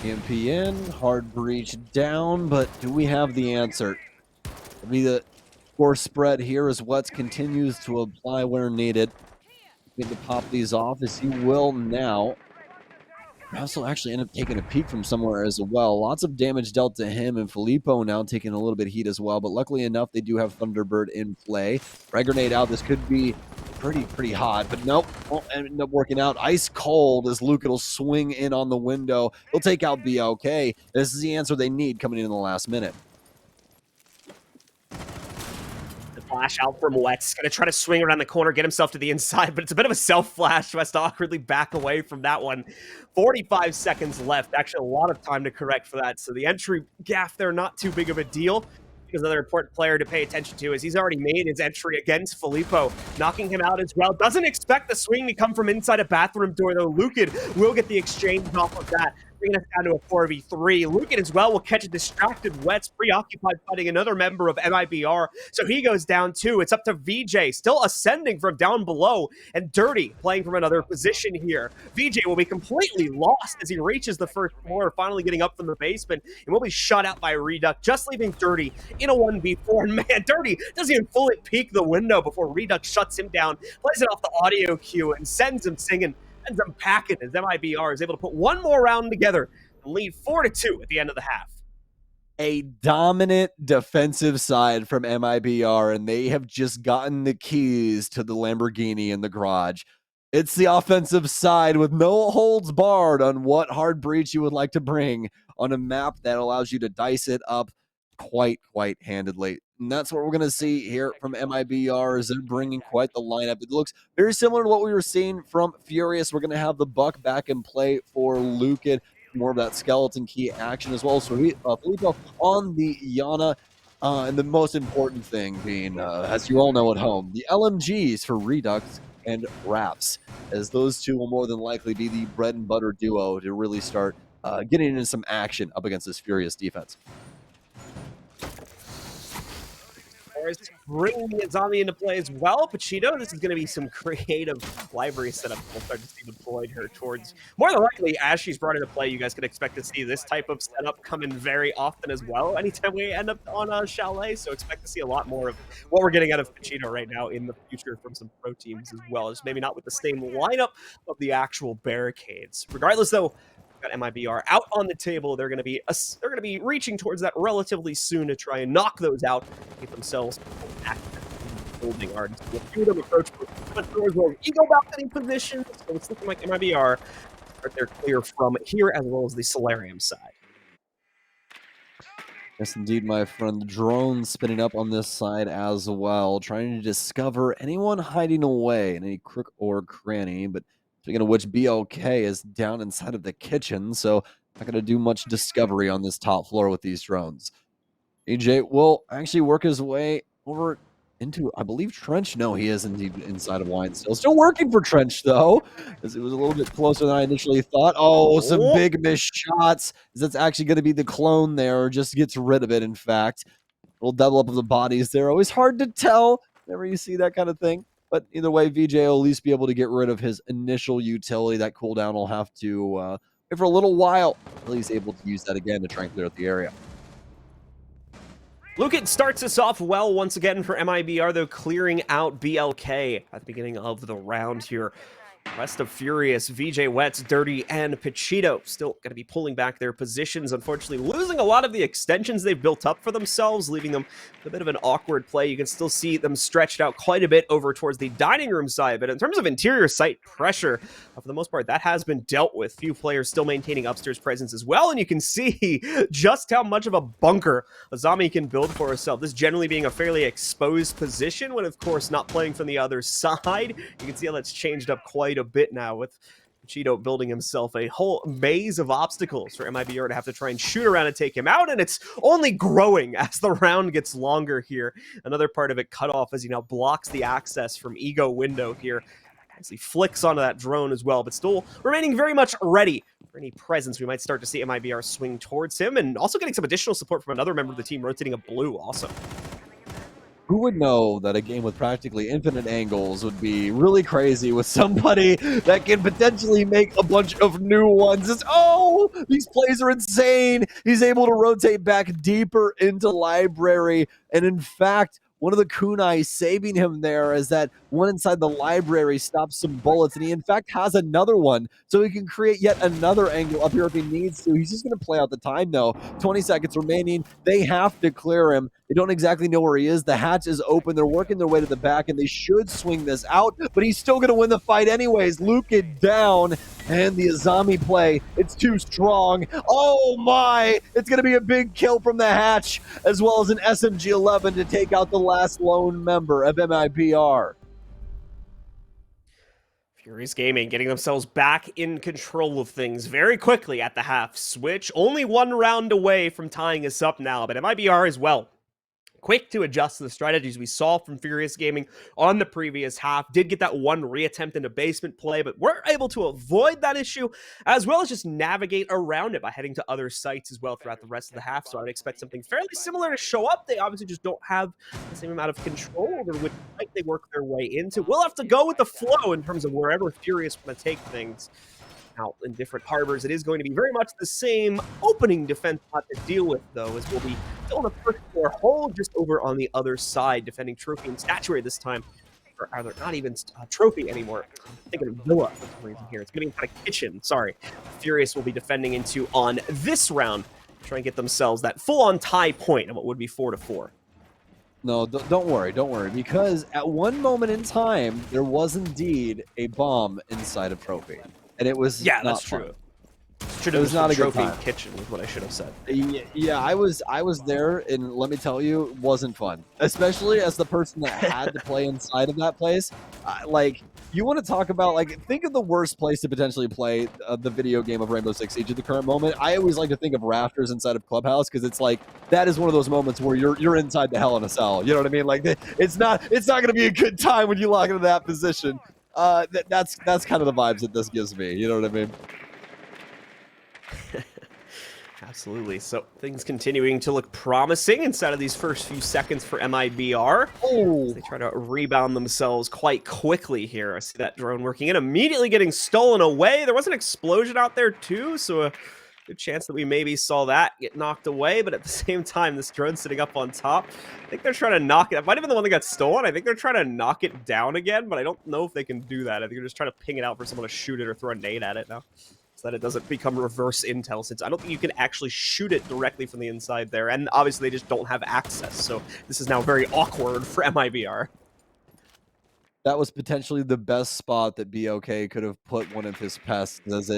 EMP hard breach down, but do we have the answer? It'll be the score spread here as Wetz continues to apply where needed. Need to pop these off as he will now. Russell actually ended up taking a peek from somewhere as well. Lots of damage dealt to him, and Filippo now taking a little bit of heat as well. But luckily enough, they do have Thunderbird in play. Frag grenade out. This could be pretty hot, but nope. Won't end up working out. Ice cold as Luke will swing in on the window. He'll take out BLK. This is the answer they need coming in the last minute. Flash out from Wetz. Going to try to swing around the corner, get himself to the inside, but it's a bit of a self-flash. He has to awkwardly back away from that one. 45 seconds left. Actually, a lot of time to correct for that. So the entry gaff there, not too big of a deal. Because another important player to pay attention to is he's already made his entry against Filippo, knocking him out as well. Doesn't expect the swing to come from inside a bathroom door, though. Lucan will get the exchange off of that, bringing us down to a 4v3. Lucan as well will catch a distracted Wetz, preoccupied fighting another member of MIBR. So he goes down too. It's up to VJ, still ascending from down below, and Dirty playing from another position here. VJ will be completely lost as he reaches the first floor, finally getting up from the basement, and will be shut out by Reduct, just leaving Dirty in a 1v4. And man, Dirty doesn't even fully peek the window before Reduct shuts him down, plays it off the audio cue, and sends him singing. Ends up packing as MIBR is able to put one more round together and lead 4-2 at the end of the half. A dominant defensive side from MIBR, and they have just gotten the keys to the Lamborghini in the garage. It's the offensive side with no holds barred on what hard breach you would like to bring on a map that allows you to dice it up quite handedly. And that's what we're going to see here from MIBR, is they're bringing quite the lineup. It looks very similar to what we were seeing from Furious. We're going to have the Buck back in play for Lucan, more of that skeleton key action as well. So Filippo on the Yana, and the most important thing being, as you all know at home, the LMGs for Redux and Raps, as those two will more than likely be the bread and butter duo to really start getting into some action up against this Furious defense. Bringing the zombie into play as well. Pachito, this is going to be some creative library setup we'll start to see deployed here towards, more than likely, as she's brought into play, you guys can expect to see this type of setup come in very often as well anytime we end up on a Chalet, so expect to see a lot more of what we're getting out of Pachito right now in the future from some pro teams as well, just maybe not with the same lineup of the actual barricades. Regardless, though, got MIBR out on the table. They're going to be reaching towards that relatively soon to try and knock those out, get themselves active holding hard. So a few of them approach front doors or ego balcony positions. So it's looking like MIBR are there clear from here as well as the Solarium side. Yes, indeed, my friend. The drone spinning up on this side as well, trying to discover anyone hiding away in any crook or cranny. But speaking of which, BLK is down inside of the kitchen, so not going to do much discovery on this top floor with these drones. EJ will actually work his way over into, I believe, Trench. No, he is indeed inside of Wine still working for Trench, though, as it was a little bit closer than I initially thought. Oh, some big missed shots. That's actually going to be the clone there, or just gets rid of it, in fact. Little double up of the bodies there. Always hard to tell whenever you see that kind of thing. But either way, VJ will at least be able to get rid of his initial utility. That cooldown will have to wait for a little while until he's able to use that again to try and clear out the area. Lucan starts us off well once again for MIBR, though, clearing out BLK at the beginning of the round here. Rest of Furious, VJ Wets, Dirty, and Pachito still going to be pulling back their positions, unfortunately losing a lot of the extensions they've built up for themselves, leaving them with a bit of an awkward play. You can still see them stretched out quite a bit over towards the dining room side, but in terms of interior site pressure, for the most part, that has been dealt with. Few players still maintaining upstairs presence as well, and you can see just how much of a bunker Azami can build for herself. This generally being a fairly exposed position when, of course, not playing from the other side. You can see how that's changed up quite a bit now with Cheeto building himself a whole maze of obstacles for MIBR to have to try and shoot around and take him out, and it's only growing as the round gets longer here. Another part of it cut off as he now blocks the access from Ego window here. As he flicks onto that drone as well, but still remaining very much ready for any presence. We might start to see MIBR swing towards him, and also getting some additional support from another member of the team rotating a blue also. Who would know that a game with practically infinite angles would be really crazy with somebody that can potentially make a bunch of new ones? Oh, these plays are insane. He's able to rotate back deeper into library. And in fact, one of the kunai saving him there is that one inside the library stops some bullets, and he in fact has another one, so he can create yet another angle up here if he needs to. He's just going to play out the time, though. 20 seconds remaining. They have to clear him. They don't exactly know where he is. The hatch is open. They're working their way to the back, and they should swing this out, but he's still going to win the fight anyways. Luke it down, and the Azami play, it's too strong. Oh my! It's going to be a big kill from the hatch, as well as an SMG-11 to take out the last lone member of MIBR. Furious Gaming getting themselves back in control of things very quickly at the half switch. Only one round away from tying us up now, but MIBR as well. Quick to adjust to the strategies we saw from Furious Gaming on the previous half. Did get that one reattempt into basement play, but we're able to avoid that issue, as well as just navigate around it by heading to other sites as well throughout the rest of the half. So I would expect something fairly similar to show up. They obviously just don't have the same amount of control over which site they work their way into. We'll have to go with the flow in terms of wherever Furious want to take things. Out in different harbors, it is going to be very much the same opening defense spot to deal with, though, as we'll be still in the first floor hole just over on the other side, defending Trophy and Statuary this time. Or are there not even Trophy anymore? I'm thinking of Villa for some reason here. It's going to be kind of kitchen. Sorry. Furious will be defending into on this round, try and get themselves that full-on tie point of what would be 4-4. No, don't worry, because at one moment in time, there was indeed a bomb inside of Trophy. And it was that's true. It was not a good time. Kitchen is what I should have said. Yeah, I was there, and let me tell you, it wasn't fun. Especially as the person that had to play inside of that place. Like, you want to talk about, like, think of the worst place to potentially play the video game of Rainbow Six Siege at the current moment. I always like to think of rafters inside of Clubhouse, because it's like that is one of those moments where you're inside the Hell in a Cell. You know what I mean? Like, it's not going to be a good time when you lock into that position. That's kind of the vibes that this gives me. You know what I mean? Absolutely. So things continuing to look promising inside of these first few seconds for MIBR. As they try to rebound themselves quite quickly here. I see that drone working in, immediately getting stolen away. There was an explosion out there too, so a good chance that we maybe saw that get knocked away, but at the same time, this drone sitting up on top, I think they're trying to knock it. That might have been the one that got stolen. I think they're trying to knock it down again, but I don't know if they can do that. I think they're just trying to ping it out for someone to shoot it or throw a nade at it now, so that it doesn't become reverse intel, since I don't think you can actually shoot it directly from the inside there, and obviously they just don't have access, so this is now very awkward for MIBR. That was potentially the best spot that BOK could have put one of his pests, as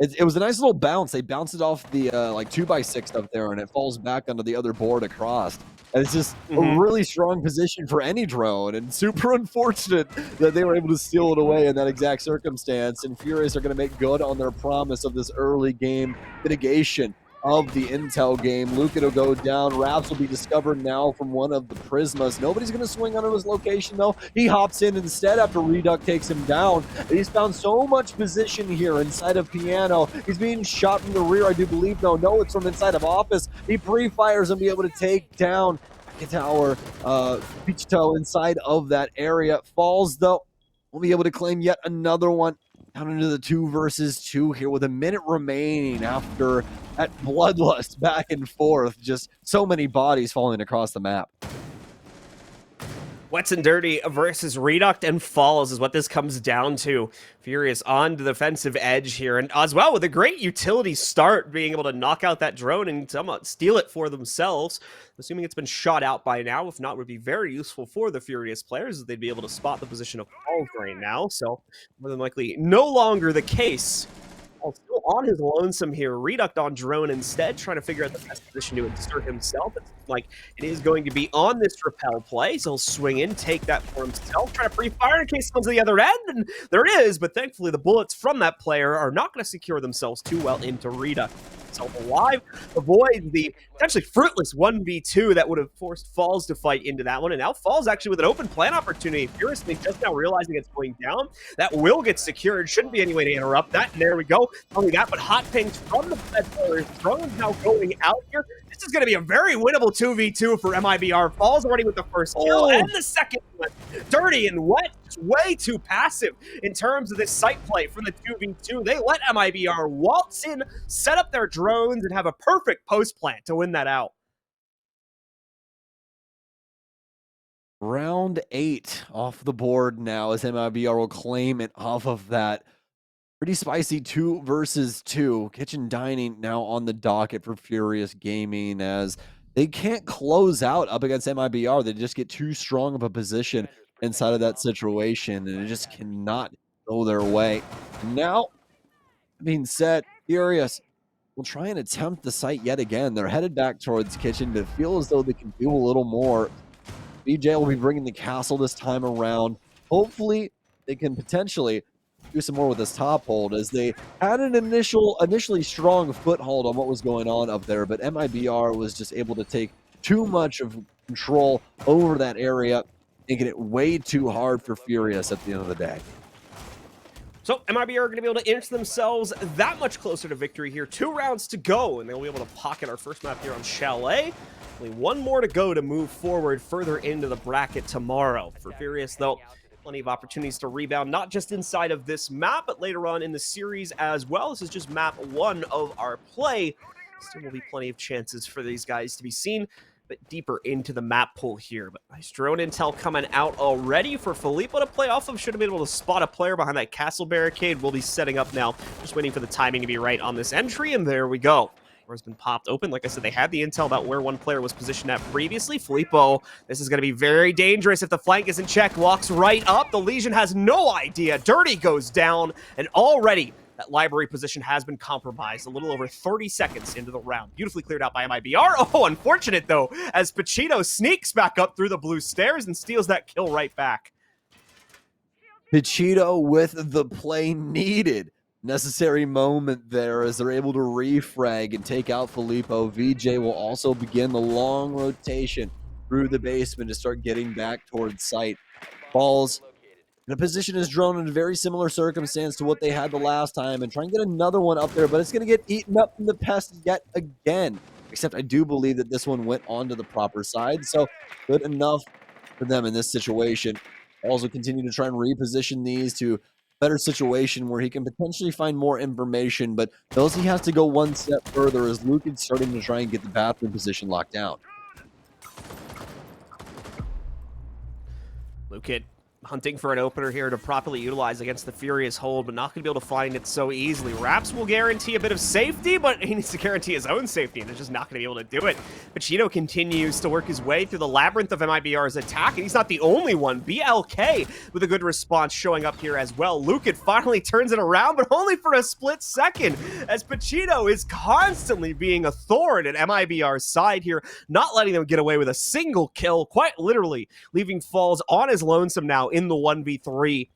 it was a nice little bounce. They bounced it off the like 2x6 up there, and it falls back onto the other board across. And it's just a really strong position for any drone, and super unfortunate that they were able to steal it away in that exact circumstance. And Furious are going to make good on their promise of this early game mitigation of the intel game. Luke will go down. Raps will be discovered now from one of the Prismas. Nobody's going to swing onto his location, though. He hops in instead after Reduct takes him down. He's found so much position here inside of Piano. He's being shot from the rear, I do believe, though. No, it's from inside of Office. He pre-fires and be able to take down Tower, Pichito inside of that area. Falls, though. We'll be able to claim yet another one. Down into the 2 versus 2 here with a minute remaining after that bloodlust back and forth. Just so many bodies falling across the map. Wets and Dirty versus Reduct and Falls is what this comes down to. Furious on the defensive edge here, and as well with a great utility start, being able to knock out that drone and somewhat steal it for themselves. Assuming it's been shot out by now, if not, would be very useful for the Furious players, as they'd be able to spot the position of Falls right now, so more than likely no longer the case. Still on his lonesome here. Reduct on drone instead, trying to figure out the best position to insert himself. It's like it is going to be on this repel play, so he'll swing in, take that for himself, try to pre-fire in case someone's to the other end, and there it is, but thankfully the bullets from that player are not going to secure themselves too well into Reduct. Alive, avoid the potentially fruitless 1v2 that would have forced Falls to fight into that one, and now Falls actually with an open plan opportunity. Furiously just now realizing it's going down. That will get secured. Shouldn't be any way to interrupt that, and there we go. Not only that, but hot pings from the Fed players. Drones now going out here. This is going to be a very winnable 2v2 for MIBR. Falls already with the first kill and the second one. Dirty and Wet, just way too passive in terms of this site play from the 2v2. They let MIBR waltz in, set up their drones, and have a perfect post plant to win that out. Round 8 off the board now as MIBR will claim it off of that. Pretty spicy 2 versus 2. Kitchen Dining now on the docket for Furious Gaming as they can't close out up against MIBR. They just get too strong of a position inside of that situation, and it just cannot go their way. Now, being said, Furious will try and attempt the site yet again. They're headed back towards Kitchen, but feel as though they can do a little more. BJ will be bringing the castle this time around. Hopefully, they can potentially do some more with this top hold, as they had an initially strong foothold on what was going on up there, but MIBR was just able to take too much of control over that area, making it way too hard for Furious at the end of the day. So MIBR are going to be able to inch themselves that much closer to victory here. 2 rounds to go, and they'll be able to pocket our first map here on Chalet. Only 1 more to go to move forward further into the bracket tomorrow. For Furious, though, plenty of opportunities to rebound, not just inside of this map, but later on in the series as well. This is just map 1 of our play. Still will be plenty of chances for these guys to be seen a bit deeper into the map pool here. But nice drone intel coming out already for Filippo to play off of. Should have been able to spot a player behind that castle barricade. We'll be setting up now, just waiting for the timing to be right on this entry, and there we go. Has been popped open. Like I said, they had the intel about where one player was positioned at previously. Filippo, this is going to be very dangerous if the flank isn't checked. Walks right up. The Legion has no idea. Dirty goes down, and already that library position has been compromised a little over 30 seconds into the round. Beautifully cleared out by MIBR. Oh, unfortunate, though, as Pachito sneaks back up through the blue stairs and steals that kill right back. Pachito with the play needed. Necessary moment there as they're able to refrag and take out Filippo. VJ will also begin the long rotation through the basement to start getting back towards site. Falls in a position as drone in a very similar circumstance to what they had the last time, and try and get another one up there, but it's going to get eaten up in the pest yet again. Except I do believe that this one went onto the proper side, so good enough for them in this situation. Also continue to try and reposition these to better situation where he can potentially find more information, but knows he has to go one step further as Luke is starting to try and get the bathroom position locked down. Luke hunting for an opener here to properly utilize against the Furious hold, but not going to be able to find it so easily. Raps will guarantee a bit of safety, but he needs to guarantee his own safety, and they're just not going to be able to do it. Pachito continues to work his way through the labyrinth of MIBR's attack, and he's not the only one. BLK with a good response showing up here as well. Luke finally turns it around, but only for a split second, as Pachito is constantly being a thorn at MIBR's side here, not letting them get away with a single kill, quite literally leaving Falls on his lonesome now in the 1v3.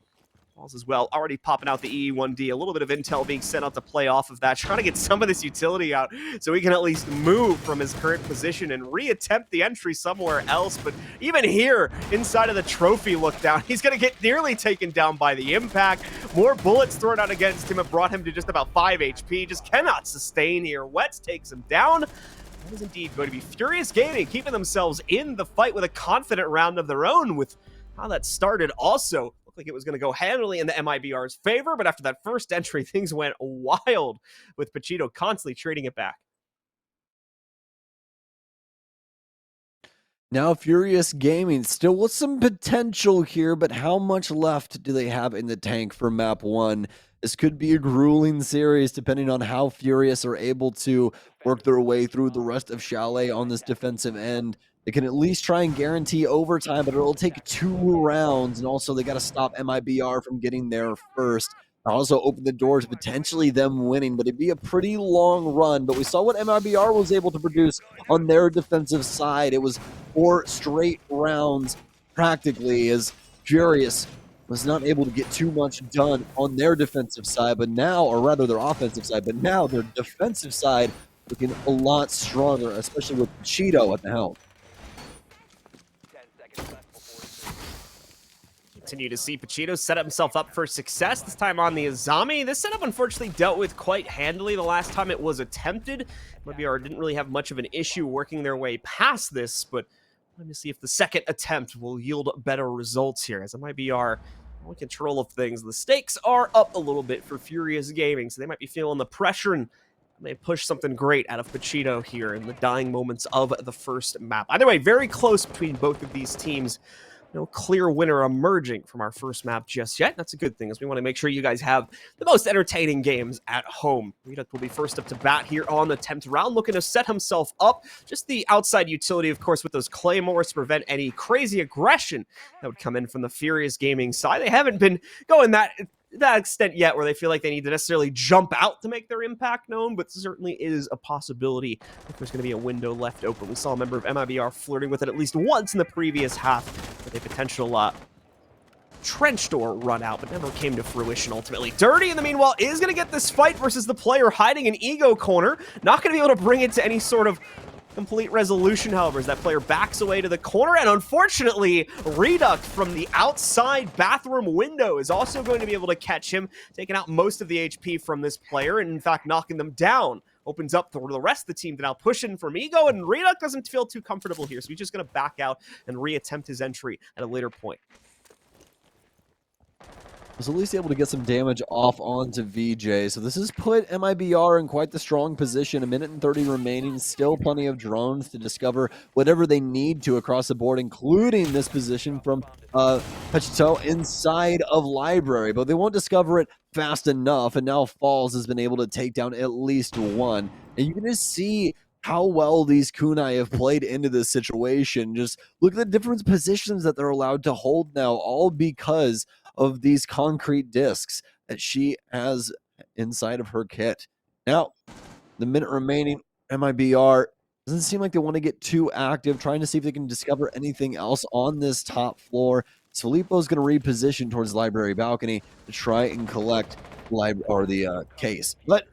Falls as well, already popping out the EE1D. A little bit of intel being sent out to play off of that, trying to get some of this utility out so he can at least move from his current position and reattempt the entry somewhere else. But even here, inside of the trophy look down, he's going to get nearly taken down by the impact. More bullets thrown out against him have brought him to just about 5 HP. Just cannot sustain here. Wets takes him down. That is indeed going to be Furious Gaming, keeping themselves in the fight with a confident round of their own. With how that started also looked like it was going to go handily in the MIBR's favor, but after that first entry, things went wild with Pachito constantly trading it back. Now, Furious Gaming still with some potential here, but how much left do they have in the tank for map 1? This could be a grueling series depending on how Furious are able to work their way through the rest of Chalet on this defensive end. They can at least try and guarantee overtime, but it'll take 2 rounds, and also they gotta stop MIBR from getting there first. Also open the door to potentially them winning, but it'd be a pretty long run. But we saw what MIBR was able to produce on their defensive side. It was 4 straight rounds practically, as Furious was not able to get too much done on their defensive side, but now, or rather their offensive side, but now their defensive side looking a lot stronger, especially with Cheeto at the helm. Continue to see Pachito set himself up for success, this time on the Azami. This setup unfortunately dealt with quite handily the last time it was attempted. MIBR didn't really have much of an issue working their way past this, but let me see if the second attempt will yield better results here, as MIBR in control of things. The stakes are up a little bit for Furious Gaming, so they might be feeling the pressure and may push something great out of Pachito here in the dying moments of the first map. Either way, very close between both of these teams. No clear winner emerging from our first map just yet. That's a good thing, as we want to make sure you guys have the most entertaining games at home. Reduct will be first up to bat here on the 10th round, looking to set himself up. Just the outside utility, of course, with those claymores to prevent any crazy aggression that would come in from the Furious Gaming side. They haven't been going that extent yet where they feel like they need to necessarily jump out to make their impact known, but certainly is a possibility if there's going to be a window left open. We saw a member of MIBR flirting with it at least once in the previous half with a potential trench door run out, but never came to fruition ultimately. Dirty, in the meanwhile, is going to get this fight versus the player hiding in Ego Corner. Not going to be able to bring it to any sort of complete resolution, however, as that player backs away to the corner, and unfortunately, Reduct from the outside bathroom window is also going to be able to catch him, taking out most of the HP from this player, and in fact, knocking them down. Opens up for the rest of the team to now push in from Ego, and Reduct doesn't feel too comfortable here, so he's just going to back out and reattempt his entry at a later point. Was at least able to get some damage off onto VJ. So this has put MIBR in quite the strong position. 1:30 remaining, still plenty of drones to discover whatever they need to across the board, including this position from Pachito inside of Library. But they won't discover it fast enough, and now Falls has been able to take down at least one. And you can just see how well these kunai have played into this situation. Just look at the different positions that they're allowed to hold now, all because of these concrete discs that she has inside of her kit. Now, the minute remaining, MIBR doesn't seem like they want to get too active, trying to see if they can discover anything else on this top floor. So Filippo's going to reposition towards the library balcony to try and collect the case. But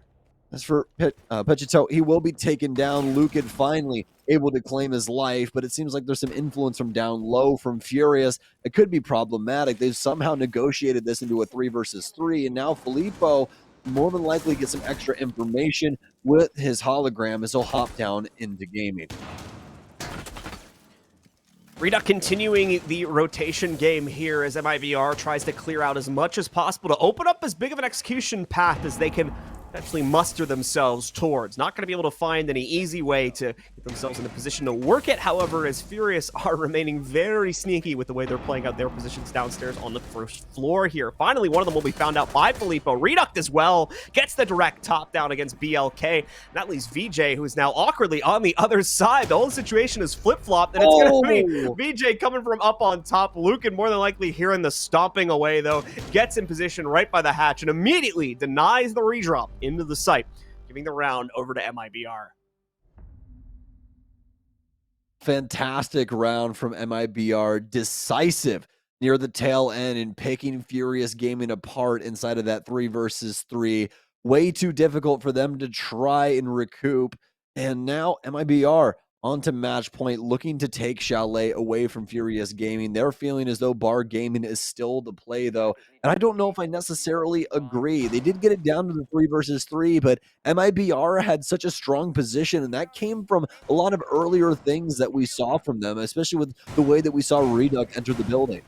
as for Pachito, he will be taken down. Lucan finally able to claim his life, but it seems like there's some influence from down low from Furious. It could be problematic. They've somehow negotiated this into a 3 versus 3, and now Filippo more than likely get some extra information with his hologram as he'll hop down into gaming. Reduct continuing the rotation game here as MIBR tries to clear out as much as possible to open up as big of an execution path as they can actually muster themselves towards. Not going to be able to find any easy way to get themselves in a position to work it, however, as Furious are remaining very sneaky with the way they're playing out their positions downstairs on the first floor here. Finally, one of them will be found out by Filippo. Reduct as well gets the direct top down against BLK. And that leaves VJ, who is now awkwardly on the other side. The whole situation is flip-flopped, and it's going to be VJ coming from up on top. Lucan more than likely hearing the stomping away, though, gets in position right by the hatch and immediately denies the redrop into the site, giving the round over to MIBR. Fantastic round from MIBR, decisive near the tail end and picking Furious Gaming apart inside of that 3 versus 3. Way too difficult for them to try and recoup. And now MIBR onto match point, looking to take Chalet away from Furious Gaming. They're feeling as though Bar Gaming is still the play, though. And I don't know if I necessarily agree. They did get it down to the 3 versus 3, but MIBR had such a strong position, and that came from a lot of earlier things that we saw from them, especially with the way that we saw Reduct enter the building.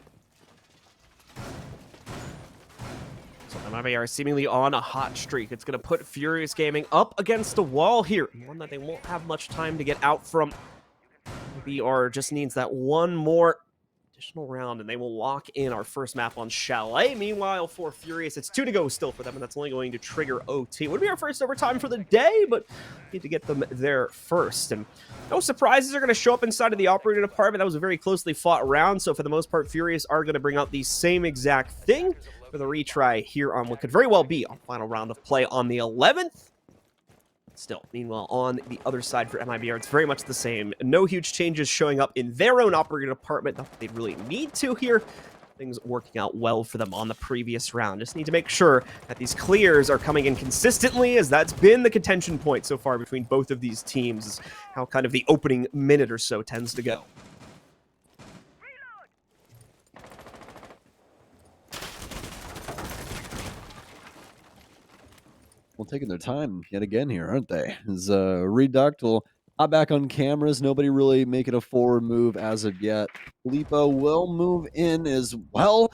So MIBR seemingly on a hot streak. It's going to put Furious Gaming up against a wall here. One that they won't have much time to get out from. MIBR just needs that one more additional round, and they will lock in our first map on Chalet. Meanwhile, for Furious, it's 2 to go still for them, and that's only going to trigger OT. It would be our first overtime for the day, but need to get them there first. And no surprises are going to show up inside of the operating department. That was a very closely fought round, so for the most part, Furious are going to bring out the same exact thing for the retry here on what could very well be our final round of play on the 11th. Still, meanwhile, on the other side for MIBR, it's very much the same. No huge changes showing up in their own operating department. Not that they really need to here. Things working out well for them on the previous round. Just need to make sure that these clears are coming in consistently, as that's been the contention point so far between both of these teams, is how kind of the opening minute or so tends to go. Well, taking their time yet again here, aren't they? As Reduct will hop back on cameras. Nobody really making a forward move as of yet. Filippo will move in as well.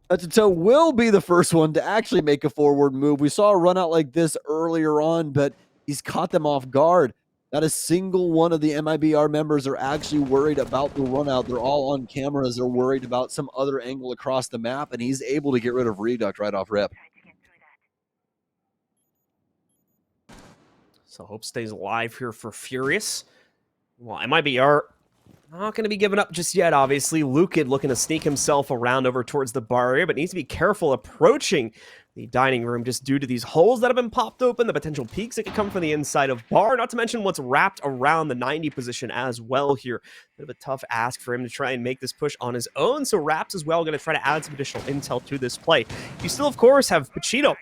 Petito will be the first one to actually make a forward move. We saw a run out like this earlier on, but he's caught them off guard. Not a single one of the MIBR members are actually worried about the run out. They're all on cameras. They're worried about some other angle across the map, and he's able to get rid of Reduct right off rip. So hope stays alive here for Furious. Well, MIBR not going to be giving up just yet, obviously. Lukid looking to sneak himself around over towards the bar area, but needs to be careful approaching the dining room just due to these holes that have been popped open, the potential peeks that could come from the inside of bar, not to mention what's wrapped around the 90 position as well here. Bit of a tough ask for him to try and make this push on his own, so Raps as well going to try to add some additional intel to this play. You still, of course, have Pachito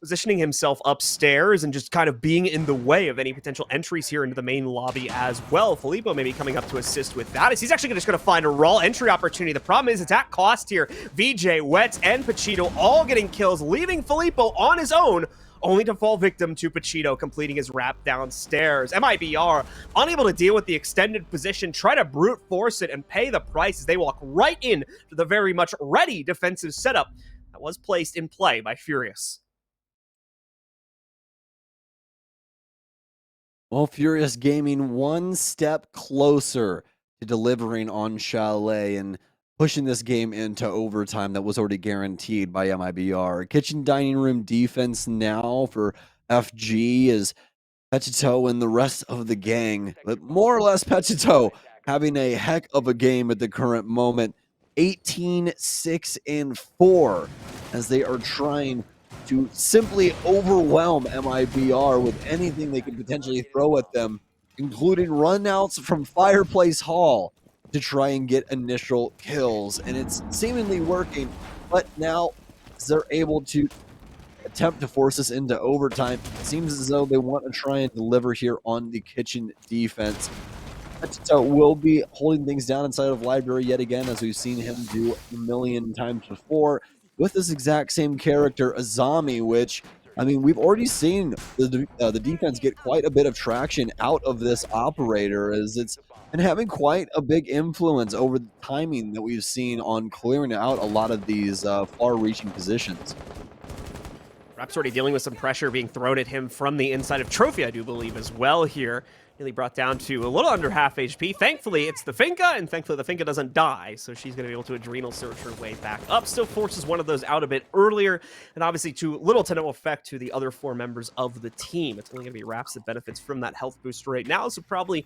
positioning himself upstairs and just kind of being in the way of any potential entries here into the main lobby as well. Filippo maybe coming up to assist with that, as he's actually just going to find a raw entry opportunity. The problem is it's at cost here. VJ, Wets, and Pachito all getting kills, leaving Filippo on his own, only to fall victim to Pachito completing his wrap downstairs. MIBR, unable to deal with the extended position, try to brute force it and pay the price as they walk right in to the very much ready defensive setup that was placed in play by Furious. Well, Furious Gaming one step closer to delivering on Chalet and pushing this game into overtime that was already guaranteed by MIBR. Kitchen dining room defense now for FG is Petito and the rest of the gang, but more or less Petito having a heck of a game at the current moment. 18, 6, and 4 as they are trying to simply overwhelm MIBR with anything they can potentially throw at them, including runouts from Fireplace Hall to try and get initial kills. And it's seemingly working, but now they're able to attempt to force us into overtime. It seems as though they want to try and deliver here on the kitchen defense. So we'll be holding things down inside of library yet again, as we've seen him do a million times before, with this exact same character, Azami, which, I mean, we've already seen the defense get quite a bit of traction out of this operator, as it's been having quite a big influence over the timing that we've seen on clearing out a lot of these far-reaching positions. Rap's already dealing with some pressure being thrown at him from the inside of Trophy, I do believe, as well here. Nearly brought down to a little under half HP. Thankfully, it's the Finca, and thankfully the Finca doesn't die, so she's going to be able to adrenal surge her way back up. Still forces one of those out a bit earlier, and obviously to little to no effect to the other 4 members of the team. It's only going to be Raps that benefits from that health boost right now, so probably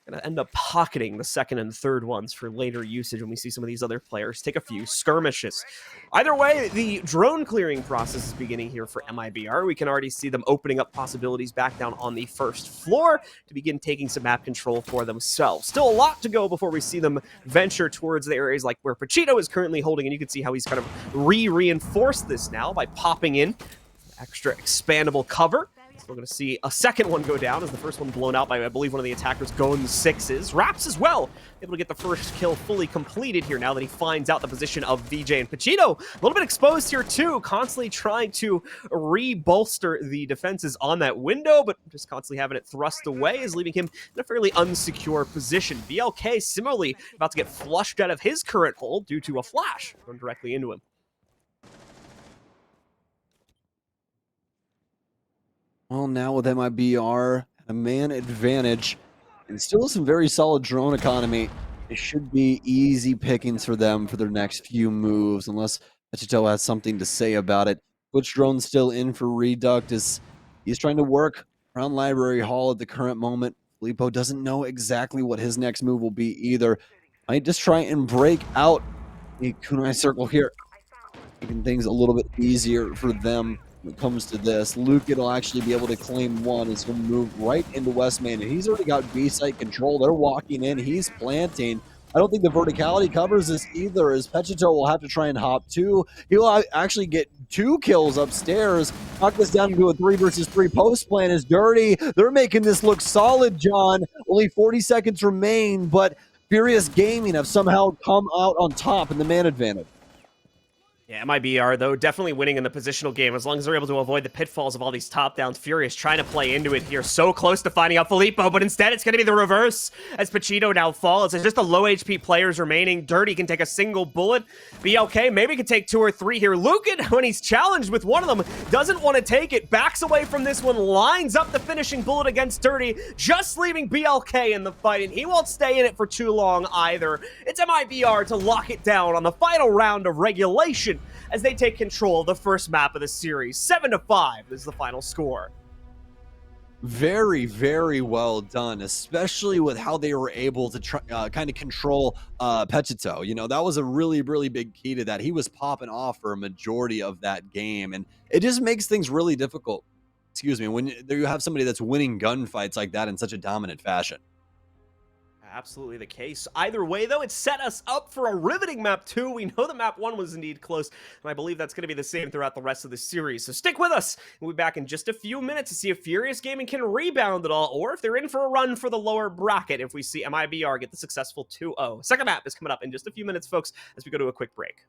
going to end up pocketing the second and third ones for later usage when we see some of these other players take a few skirmishes. Either way, the drone clearing process is beginning here for MIBR. We can already see them opening up possibilities back down on the first floor to begin taking some map control for themselves. Still a lot to go before we see them venture towards the areas like where Pachito is currently holding, and you can see how he's kind of reinforced this now by popping in extra expandable cover. We're going to see a second one go down as the first one blown out by, I believe, one of the attackers going 6s. Raps as well, able to get the first kill fully completed here now that he finds out the position of VJ and Pachito. A little bit exposed here too, constantly trying to re-bolster the defenses on that window, but just constantly having it thrust away is leaving him in a fairly unsecure position. BLK similarly about to get flushed out of his current hole due to a flash thrown directly into him. Well, now with MIBR, a man advantage. and still some very solid drone economy. It should be easy pickings for them for their next few moves, unless Pachito has something to say about it. Butch drone still in for Reduct as he's trying to work around Library Hall at the current moment. Filippo doesn't know exactly what his next move will be either. Might just try and break out a kunai circle here, making things a little bit easier for them when it comes to this. Lucan will actually be able to claim one as he'll move right into Westman, and he's already got B-site control. They're walking in. He's planting. I don't think the verticality covers this either, as Pechito will have to try and hop two. He'll actually get 2 kills upstairs. Knock this down into a 3 versus 3. Post plan is dirty. They're making this look solid, John. Only 40 seconds remain, but Furious Gaming have somehow come out on top in the man advantage. Yeah, MIBR, though, definitely winning in the positional game as long as they're able to avoid the pitfalls of all these top-downs. Furious trying to play into it here, so close to finding out Filippo, but instead it's going to be the reverse as Pachito now falls. It's just the low HP players remaining. Dirty can take a single bullet. BLK maybe can take 2 or 3 here. Lucan, when he's challenged with one of them, doesn't want to take it. Backs away from this one, lines up the finishing bullet against Dirty, just leaving BLK in the fight, and he won't stay in it for too long either. It's MIBR to lock it down on the final round of regulation as they take control of the first map of the series. 7-5 is the final score. Very, very well done, especially with how they were able to kind of control Pechito. You know, that was a really, really big key to that. He was popping off for a majority of that game, and it just makes things really difficult, excuse me, when you have somebody that's winning gunfights like that in such a dominant fashion. Absolutely the case. Either way, though, it set us up for a riveting map 2. We know that map 1 was indeed close, and I believe that's going to be the same throughout the rest of the series. So stick with us. We'll be back in just a few minutes to see if Furious Gaming can rebound at all, or if they're in for a run for the lower bracket if we see MIBR get the successful 2-0. Second map is coming up in just a few minutes, folks, as we go to a quick break.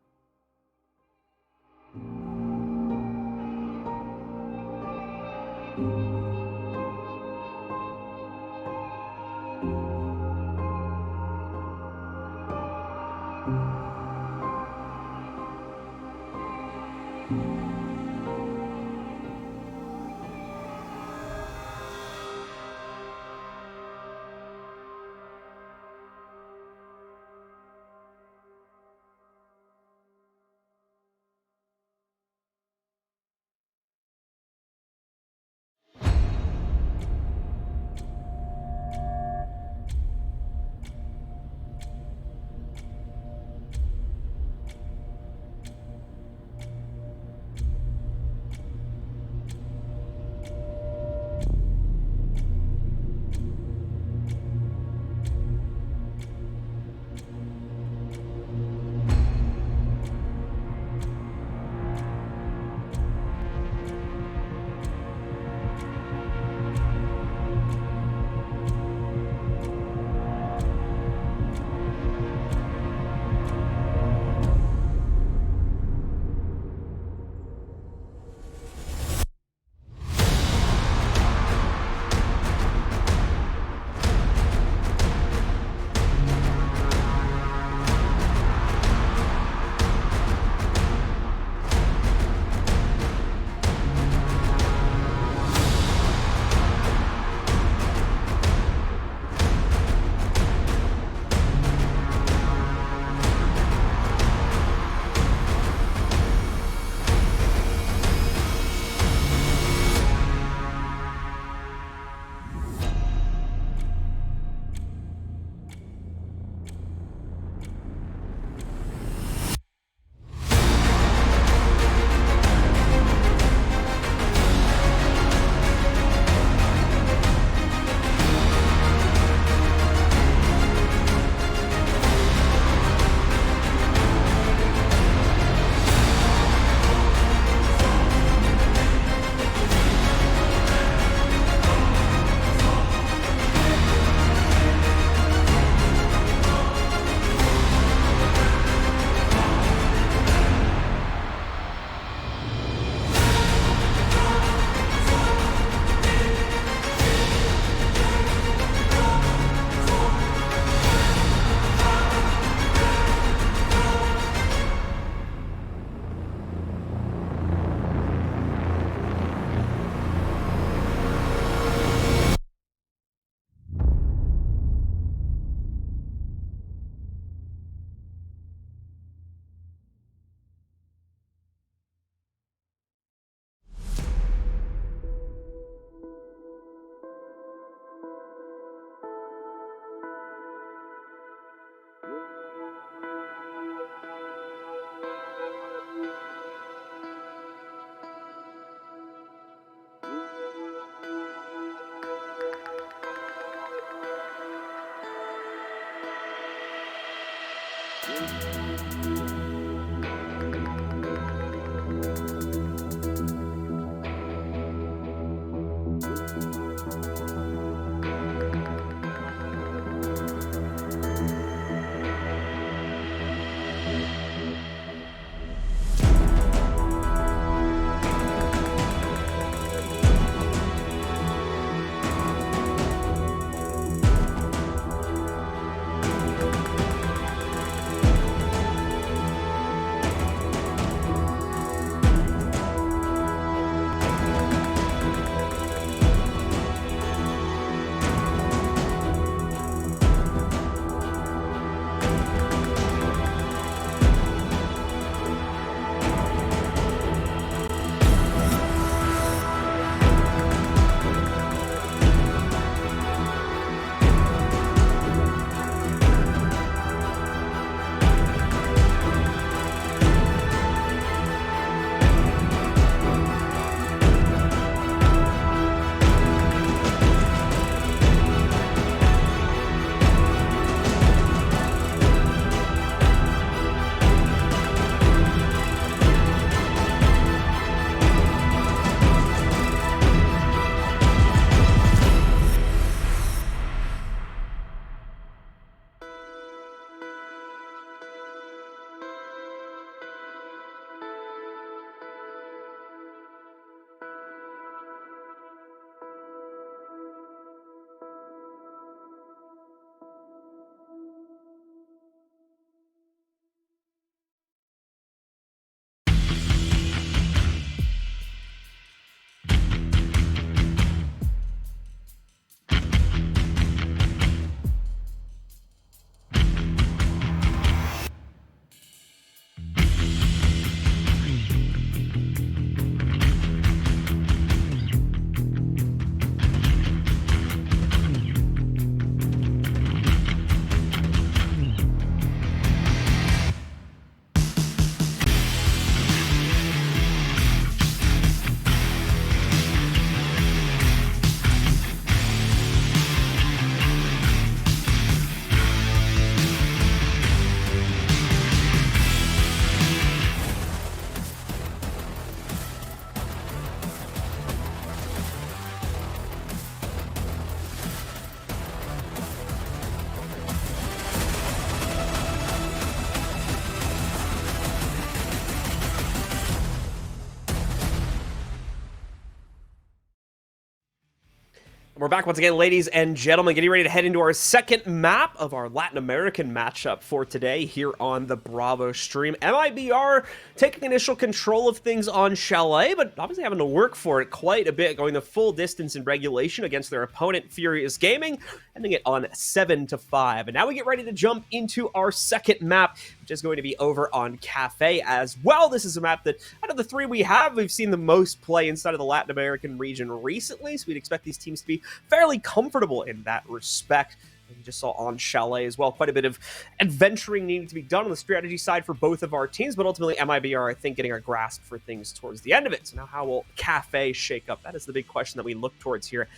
We're back once again, ladies and gentlemen, getting ready to head into our second map of our Latin American matchup for today here on the Bravo stream. MIBR taking initial control of things on Chalet, but obviously having to work for it quite a bit, going the full distance in regulation against their opponent, Furious Gaming, ending it on 7-5. And now we get ready to jump into our second map, which is going to be over on Kafe as well. This is a map that, out of the three we have, we've seen the most play inside of the Latin American region recently, so we'd expect these teams to be fairly comfortable in that respect. And we just saw on Chalet as well, quite a bit of adventuring needing to be done on the strategy side for both of our teams, but ultimately MIBR, I think, getting a grasp for things towards the end of it. So now how will Kafe shake up? That is the big question that we look towards here.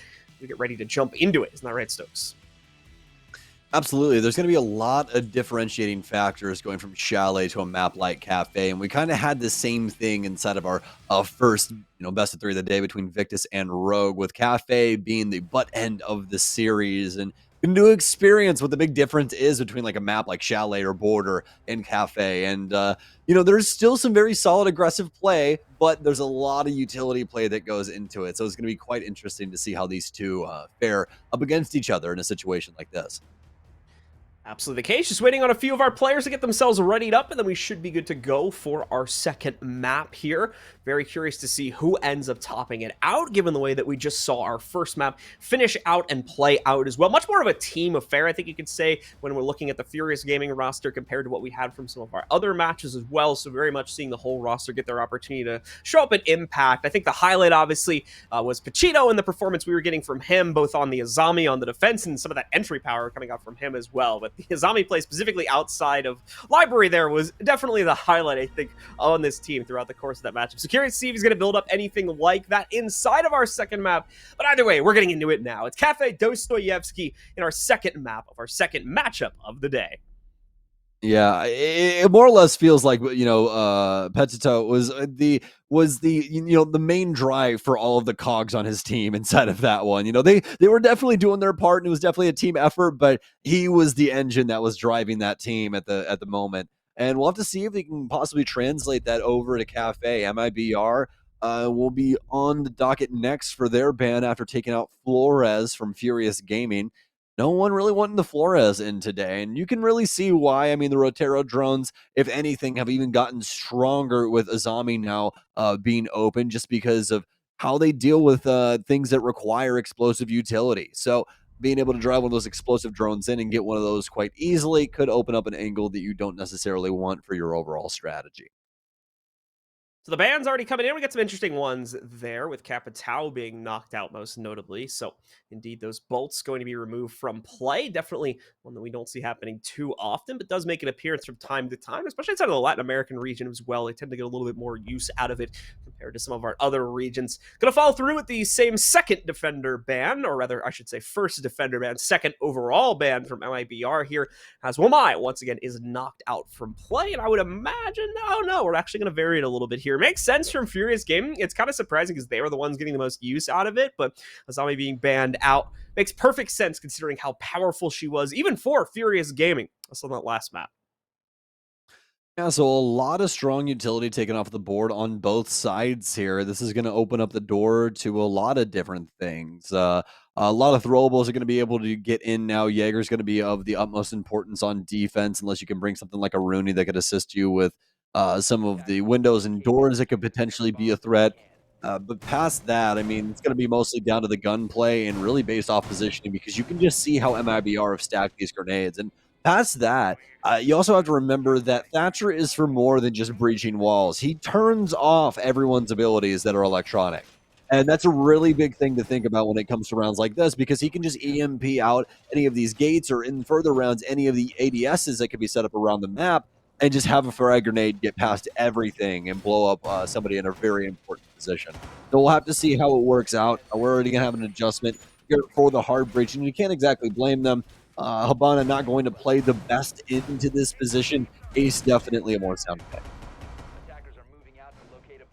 We get ready to jump into it. Isn't that right, Stokes? Absolutely. There's going to be a lot of differentiating factors going from Chalet to a map like Kafe, and we kind of had the same thing inside of our first, best of three of the day between Victus and Rogue, with Kafe being the butt end of the series, and new experience what the big difference is between like a map like Chalet or Border and Kafe. And there's still some very solid aggressive play, but there's a lot of utility play that goes into it. So it's going to be quite interesting to see how these two fare up against each other in a situation like this. Absolutely the case. Just waiting on a few of our players to get themselves readied up, and then we should be good to go for our second map here. Very curious to see who ends up topping it out, given the way that we just saw our first map finish out and play out as well. Much more of a team affair, I think you could say, when we're looking at the Furious Gaming roster compared to what we had from some of our other matches as well. So very much seeing the whole roster get their opportunity to show up at impact. I think the highlight, obviously, was Pachito and the performance we were getting from him, both on the Azami on the defense and some of that entry power coming out from him as well. But the Azami play specifically outside of Library there was definitely the highlight, I think, on this team throughout the course of that matchup. So curious to see if he's going to build up anything like that inside of our second map. But either way, we're getting into it now. It's Kafe Dostoyevsky in our second map of our second matchup of the day. Yeah, it more or less feels like, Petito was the main drive for all of the cogs on his team inside of that one. They were definitely doing their part, and it was definitely a team effort, but he was the engine that was driving that team at the moment. And we'll have to see if they can possibly translate that over to Kafe. MIBR will be on the docket next for their ban after taking out Flores from Furious Gaming. No one really wanting the Flores in today, and you can really see why. I mean, the Rotero drones, if anything, have even gotten stronger with Azami now being open, just because of how they deal with things that require explosive utility. So being able to drive one of those explosive drones in and get one of those quite easily could open up an angle that you don't necessarily want for your overall strategy. So the ban's already coming in. We got some interesting ones there, with Capitao being knocked out most notably. So indeed, those bolts going to be removed from play. Definitely one that we don't see happening too often, but does make an appearance from time to time, especially inside of the Latin American region as well. They tend to get a little bit more use out of it compared to some of our other regions. Going to follow through with the same second defender ban, or rather, I should say first defender ban, second overall ban from MIBR here, as Wamai once again is knocked out from play. And I would imagine, no, we're actually going to vary it a little bit here. Makes sense from Furious Gaming. It's kind of surprising because they were the ones getting the most use out of it, but Azami being banned out makes perfect sense considering how powerful she was, even for Furious Gaming. I saw that last map. Yeah, so a lot of strong utility taken off the board on both sides here. This is going to open up the door to a lot of different things. A lot of throwables are going to be able to get in now. Jaeger's going to be of the utmost importance on defense, unless you can bring something like a Rooney that could assist you with some of the windows and doors that could potentially be a threat. But past that, I mean, it's going to be mostly down to the gunplay and really based off positioning, because you can just see how MIBR have stacked these grenades. And past that, you also have to remember that Thatcher is for more than just breaching walls. He turns off everyone's abilities that are electronic. And that's a really big thing to think about when it comes to rounds like this, because he can just EMP out any of these gates, or in further rounds, any of the ADSs that could be set up around the map, and just have a frag grenade get past everything and blow up somebody in a very important position. So we'll have to see how it works out. We're already going to have an adjustment here for the hard breach, and you can't exactly blame them. Habana not going to play the best into this position. Ace definitely a more sound pick.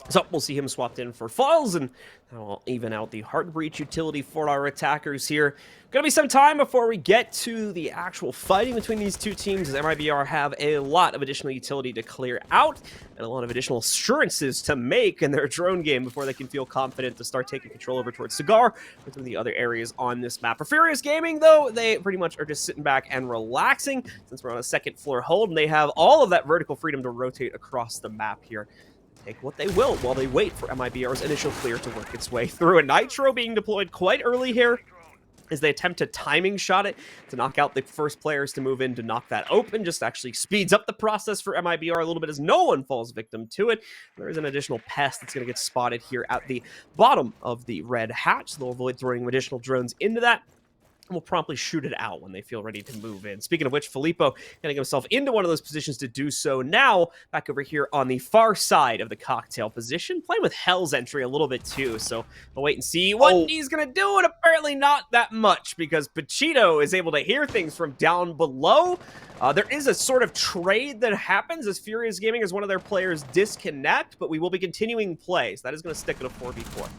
So we'll see him swapped in for Falls, and that'll even out the Heart Breach utility for our attackers here. Gonna be some time before we get to the actual fighting between these two teams, as MIBR have a lot of additional utility to clear out, and a lot of additional assurances to make in their drone game before they can feel confident to start taking control over towards Cigar and some of the other areas on this map. For Furious Gaming, though, they pretty much are just sitting back and relaxing, since we're on a second floor hold, and they have all of that vertical freedom to rotate across the map here. Take what they will while they wait for MIBR's initial clear to work its way through. A Nitro being deployed quite early here as they attempt to timing shot it to knock out the first players to move in to knock that open. Just actually speeds up the process for MIBR a little bit as no one falls victim to it. There is an additional pest that's going to get spotted here at the bottom of the red hatch. So they'll avoid throwing additional drones into that. Will promptly shoot it out when they feel ready to move in. Speaking of which, Filippo getting himself into one of those positions to do so now, back over here on the far side of the cocktail position, playing with Hell's entry a little bit too, so we'll wait and see what he's gonna do, and apparently not that much, because Pachito is able to hear things from down below. There is a sort of trade that happens as Furious Gaming as one of their players disconnect, but we will be continuing play, so that is gonna stick at a 4v4.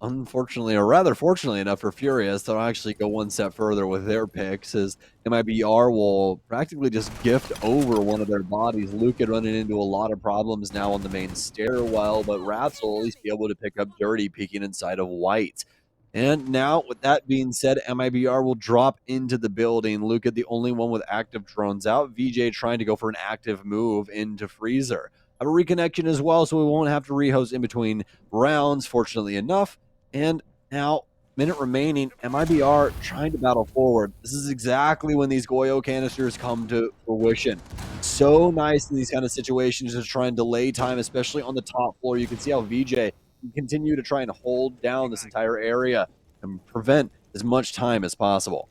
Unfortunately, or rather fortunately enough for Furious, they'll actually go one step further with their picks, as MIBR will practically just gift over one of their bodies. Luke had running into a lot of problems now on the main stairwell, but Rats will at least be able to pick up Dirty peeking inside of White. And now, with that being said, MIBR will drop into the building. Luke had the only one with active drones out. VJ trying to go for an active move into Freezer. Have a reconnection as well, so we won't have to rehost in between rounds, fortunately enough. And now, minute remaining, MIBR trying to battle forward. This is exactly when these Goyo canisters come to fruition. So nice in these kind of situations to try and delay time, especially on the top floor. You can see how VJ can continue to try and hold down this entire area and prevent as much time as possible.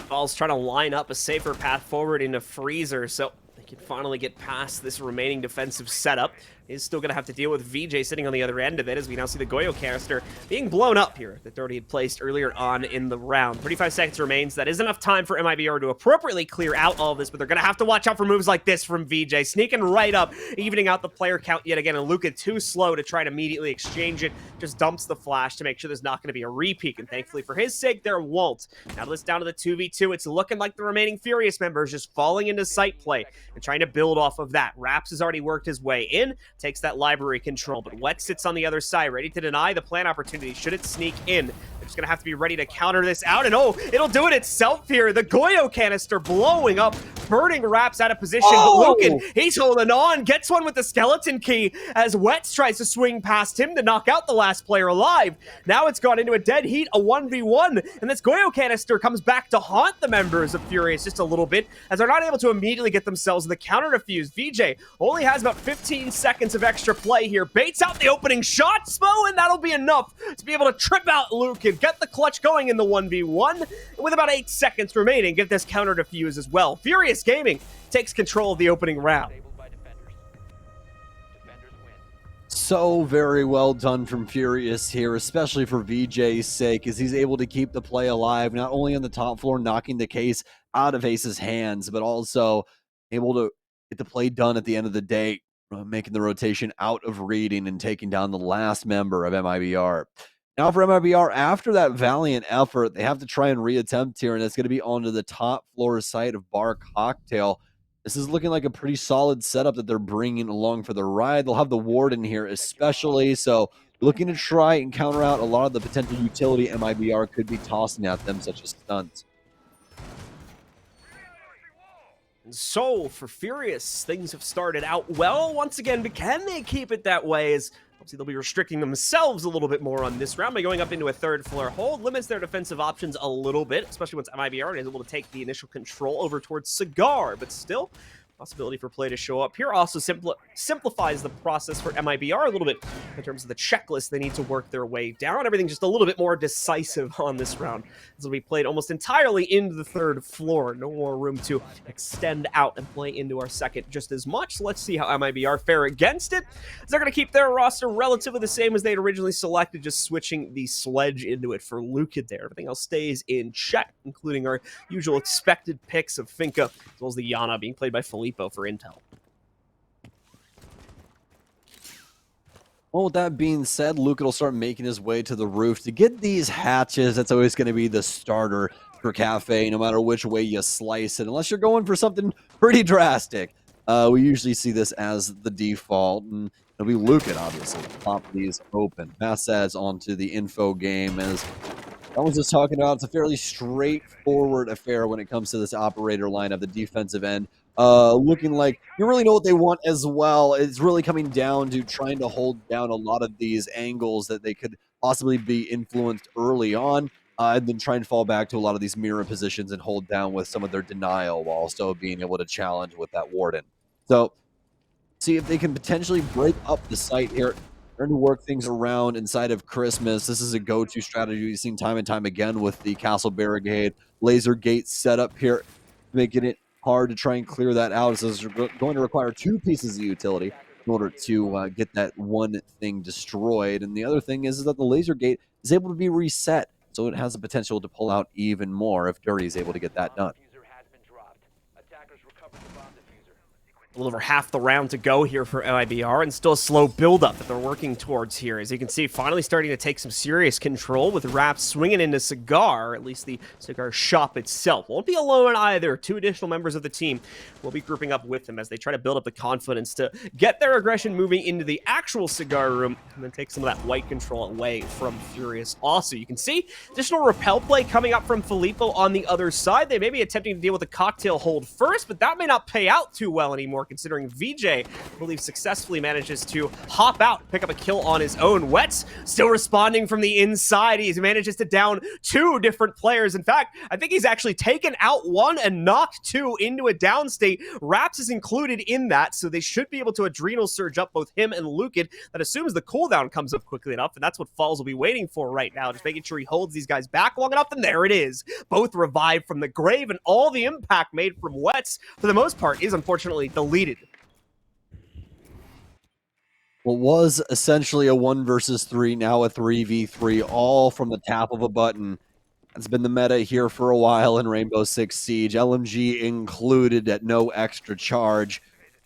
Ball's trying to line up a safer path forward into Freezer, so they can finally get past this remaining defensive setup. Is still going to have to deal with VJ sitting on the other end of it, as we now see the Goyo canister being blown up here that Dirty had placed earlier on in the round. 35 seconds remains. That is enough time for MIBR to appropriately clear out all of this, but they're going to have to watch out for moves like this from VJ. Sneaking right up, evening out the player count yet again, and Luca too slow to try to immediately exchange it. Just dumps the flash to make sure there's not going to be a repeat, and thankfully for his sake, there won't. Now let's down to the 2v2. It's looking like the remaining Furious members just falling into sight play and trying to build off of that. Raps has already worked his way in, takes that library control, but Wet sits on the other side, ready to deny the plant opportunity should it sneak in. They're just gonna have to be ready to counter this out, and oh, it'll do it itself here. The Goyo canister blowing up, burning Raps out of position, but Lucan, he's holding on, gets one with the skeleton key as Wets tries to swing past him to knock out the last player alive. Now it's gone into a dead heat, a 1v1, and this Goyo canister comes back to haunt the members of Furious just a little bit, as they're not able to immediately get themselves the counter defuse. VJ only has about 15 seconds of extra play here, baits out the opening shot, Smo, and that'll be enough to be able to trip out Lucan, get the clutch going in the 1v1, and with about 8 seconds remaining, get this counter defuse as well. Furious Gaming takes control of the opening round. So very well done from Furious here, especially for VJ's sake, as he's able to keep the play alive, not only on the top floor, knocking the case out of Ace's hands, but also able to get the play done at the end of the day, making the rotation out of reading and taking down the last member of MIBR. Now for MIBR, after that valiant effort, they have to try and reattempt here, and it's going to be onto the top floor site of Bar Cocktail. This is looking like a pretty solid setup that they're bringing along for the ride. They'll have the Warden here especially, so looking to try and counter out a lot of the potential utility MIBR could be tossing at them, such as stunts. So, for Furious, things have started out well once again, but can they keep it that way? As obviously they'll be restricting themselves a little bit more on this round by going up into a third floor hold, limits their defensive options a little bit, especially once MIBR is able to take the initial control over towards Cigar, but still, possibility for play to show up here also simplifies the process for MIBR a little bit in terms of the checklist they need to work their way down. Everything's just a little bit more decisive on this round. This will be played almost entirely into the third floor. No more room to extend out and play into our second just as much. Let's see how MIBR fare against it. They're going to keep their roster relatively the same as they'd originally selected, just switching the Sledge into it for Luca there. Everything else stays in check, including our usual expected picks of Finka, as well as the Yana being played by Filippo for intel. Well, with that being said, Luca will start making his way to the roof to get these hatches. That's always going to be the starter for Cafe, no matter which way you slice it, unless you're going for something pretty drastic. We usually see this as the default, and it'll be Luca, obviously, pop these open. Pass ads onto the info game as I was just talking about. It's a fairly straightforward affair when it comes to this operator line of the defensive end. Looking like you really know what they want as well. It's really coming down to trying to hold down a lot of these angles that they could possibly be influenced early on, and then try and fall back to a lot of these mirror positions and hold down with some of their denial while still being able to challenge with that warden. So see if they can potentially break up the site here, trying to work things around inside of Christmas. This is a go-to strategy we've seen time and time again with the castle barricade, laser gate setup here, making it hard to try and clear that out. So it's going to require two pieces of utility in order to get that one thing destroyed. And the other thing is that the laser gate is able to be reset, so it has the potential to pull out even more if Dirty is able to get that done. A little over half the round to go here for MIBR, and still a slow build-up that they're working towards here. As you can see, finally starting to take some serious control with Raps swinging into Cigar, at least the Cigar shop itself. Won't be alone either. Two additional members of the team will be grouping up with him as they try to build up the confidence to get their aggression moving into the actual Cigar room, and then take some of that white control away from Furious. Also, you can see additional repel play coming up from Filippo on the other side. They may be attempting to deal with a cocktail hold first, but that may not pay out too well anymore, considering VJ, I believe, successfully manages to hop out, pick up a kill on his own. Wets still responding from the inside. He manages to down two different players. In fact, I think he's actually taken out one and knocked two into a down state. Raps is included in that, so they should be able to adrenal surge up both him and Lucan. That assumes the cooldown comes up quickly enough, and that's what Falls will be waiting for right now, just making sure he holds these guys back long enough, and there it is. Both revived from the grave, and all the impact made from Wets, for the most part, is unfortunately deleted. What was essentially a 1 versus 3, now a 3v3, all from the tap of a button. That's been the meta here for a while in Rainbow Six Siege, LMG included at no extra charge.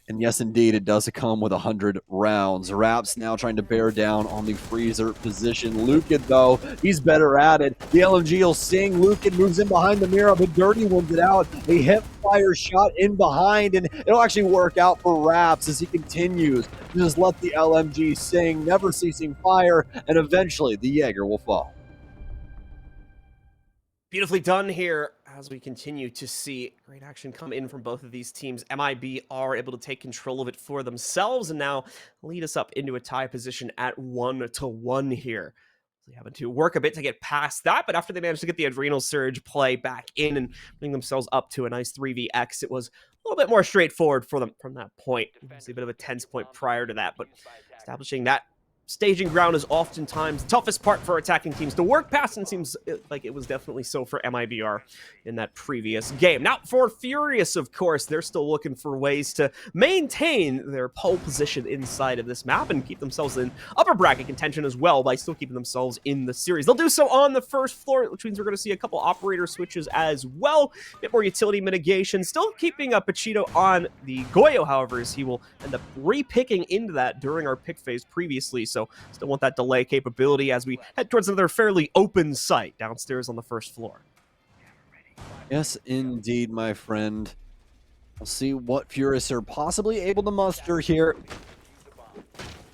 And yes, indeed, it does come with 100 rounds. Raps now trying to bear down on the freezer position. Lucan, though, he's better at it. The LMG will sing. Lucan moves in behind the mirror, but Dirty wins it out. A hip fire shot in behind, and it'll actually work out for Raps as he continues to just let the LMG sing, never ceasing fire, and eventually the Jaeger will fall. Beautifully done here as we continue to see great action come in from both of these teams. MIB are able to take control of it for themselves and now lead us up into a tie position at 1-1 here. They having to work a bit to get past that, but after they managed to get the Adrenal Surge play back in and bring themselves up to a nice 3vx, it was a little bit more straightforward for them from that point. Obviously a bit of a tense point prior to that, but establishing that staging ground is oftentimes the toughest part for attacking teams to work past, and seems like it was definitely so for MIBR in that previous game. Now, for Furious, of course, they're still looking for ways to maintain their pole position inside of this map and keep themselves in upper bracket contention as well by still keeping themselves in the series. They'll do so on the first floor, which means we're going to see a couple operator switches as well. A bit more utility mitigation. Still keeping Pachito on the Goyo, however, as he will end up re-picking into that during our pick phase previously. So still want that delay capability as we head towards another fairly open site downstairs on the first floor. Yes, indeed, my friend. We'll see what Furious are possibly able to muster here.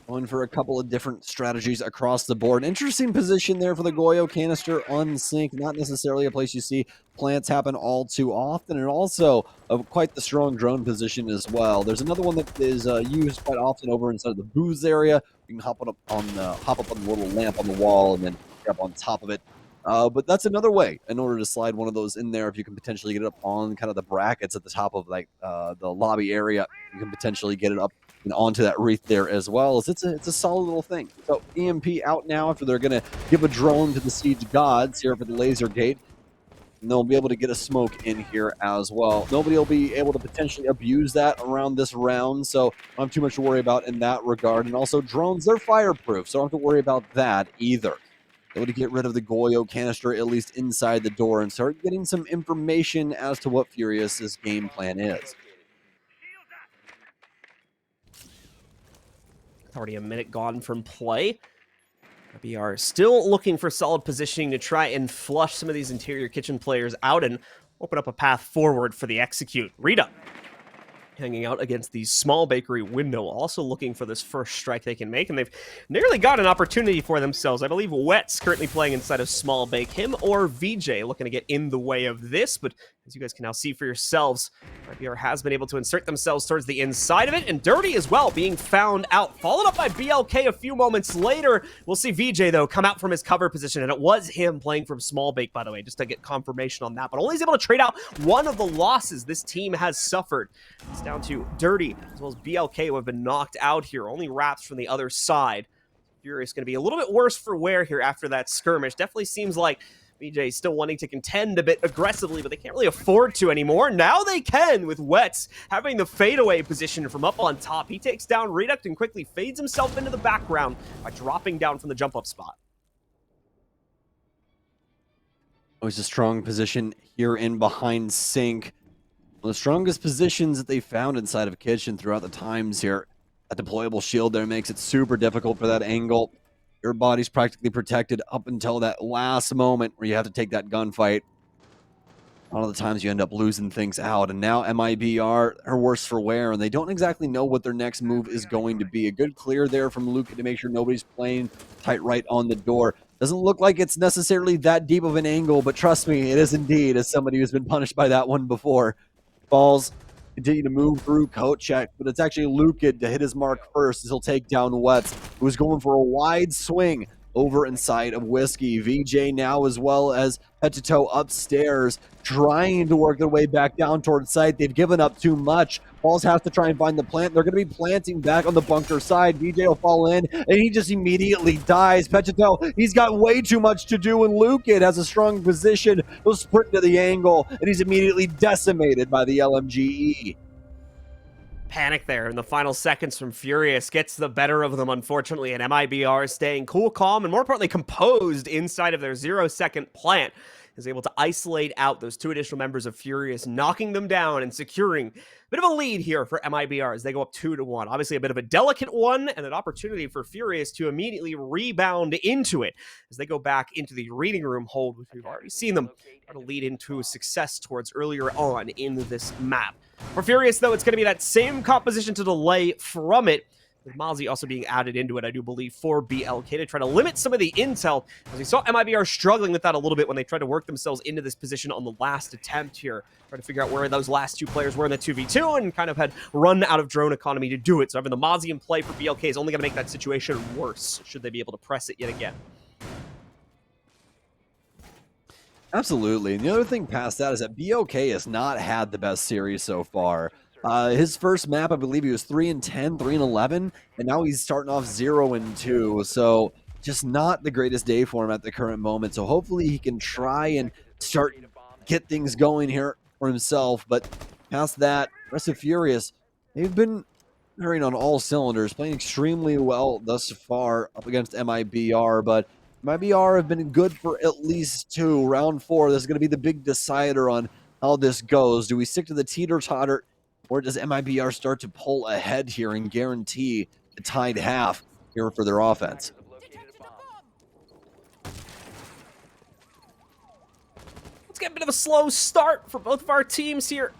Going for a couple of different strategies across the board. Interesting position there for the Goyo canister unsync. Not necessarily a place you see plants happen all too often, and also quite the strong drone position as well. There's another one that is used quite often over inside the booze area. You can hop up on the little lamp on the wall and then get up on top of it. But that's another way in order to slide one of those in there. If you can potentially get it up on kind of the brackets at the top of like the lobby area, you can potentially get it up and onto that wreath there as well. As it's a solid little thing. So EMP out now after they're going to give a drone to the siege gods here for the laser gate. And they'll be able to get a smoke in here as well. Nobody will be able to potentially abuse that around this round, so don't have too much to worry about in that regard. And also drones, they're fireproof, so don't have to worry about that either. Able to get rid of the Goyo canister at least inside the door and start getting some information as to what Furious's game plan is. Already a minute gone from play. MIBR still looking for solid positioning to try and flush some of these interior kitchen players out and open up a path forward for the execute. Rita hanging out against the small bakery window, also looking for this first strike they can make, and they've nearly got an opportunity for themselves. I believe Wet's currently playing inside of small bake. Him or VJ looking to get in the way of this, but as you guys can now see for yourselves, MIBR has been able to insert themselves towards the inside of it, and Dirty as well being found out. Followed up by BLK a few moments later. We'll see VJ, though, come out from his cover position, and it was him playing from small bake, by the way, just to get confirmation on that. But only is able to trade out one of the losses this team has suffered. It's down to Dirty, as well as BLK, who have been knocked out here. Only Raps from the other side. Furious going to be a little bit worse for wear here after that skirmish. Definitely seems like BJ still wanting to contend a bit aggressively, but they can't really afford to anymore. Now they can, with Wets having the fadeaway position from up on top. He takes down Reduct and quickly fades himself into the background by dropping down from the jump-up spot. Always a strong position here in behind Sink. One of the strongest positions that they found inside of Kitchen throughout the times here. That deployable shield there makes it super difficult for that angle. Your body's practically protected up until that last moment where you have to take that gunfight. A lot of the times you end up losing things out, and now MIBR are worse for wear, and they don't exactly know what their next move is going to be. A good clear there from Luke to make sure nobody's playing tight right on the door. Doesn't look like it's necessarily that deep of an angle, but trust me, it is indeed, as somebody who's been punished by that one before. Balls continue to move through coat check, but it's actually Luke to hit his mark first as he'll take down Wets, who's going for a wide swing over inside of Whiskey. VJ now, as well as head to toe upstairs, trying to work their way back down towards site. They've given up too much. Balls have to try and find the plant. They're going to be planting back on the bunker side. VJ will fall in, and he just immediately dies. Petito, he's got way too much to do, and Luke has a strong position. He'll sprint to the angle, and he's immediately decimated by the LMGE. Panic there in the final seconds from Furious gets the better of them, unfortunately, and MIBR staying cool, calm, and more importantly, composed inside of their 0-second plant is able to isolate out those two additional members of Furious, knocking them down and securing a bit of a lead here for MIBR as they go up 2-1. Obviously, a bit of a delicate one, and an opportunity for Furious to immediately rebound into it as they go back into the reading room hold, which we've already seen them try to lead into a success towards earlier on in this map. For Furious, though, it's going to be that same composition to delay from it, with Mozzie also being added into it, I do believe, for BLK to try to limit some of the intel, as we saw MIBR struggling with that a little bit when they tried to work themselves into this position on the last attempt here, trying to figure out where those last two players were in the 2v2, and kind of had run out of drone economy to do it. So having the Mozzie in play for BLK is only going to make that situation worse, should they be able to press it yet again. Absolutely. And the other thing past that is that BLK has not had the best series so far. His first map, I believe he was 3-10, 3-11, and now he's starting off 0-2. So just not the greatest day for him at the current moment. So hopefully he can try and get things going here for himself. But past that, rest of Furious, they've been firing on all cylinders, playing extremely well thus far up against MIBR. But MIBR have been good for at least two. Round 4, this is going to be the big decider on how this goes. Do we stick to the teeter-totter, or does MIBR start to pull ahead here and guarantee a tied half here for their offense? Let's get a bit of a slow start for both of our teams here.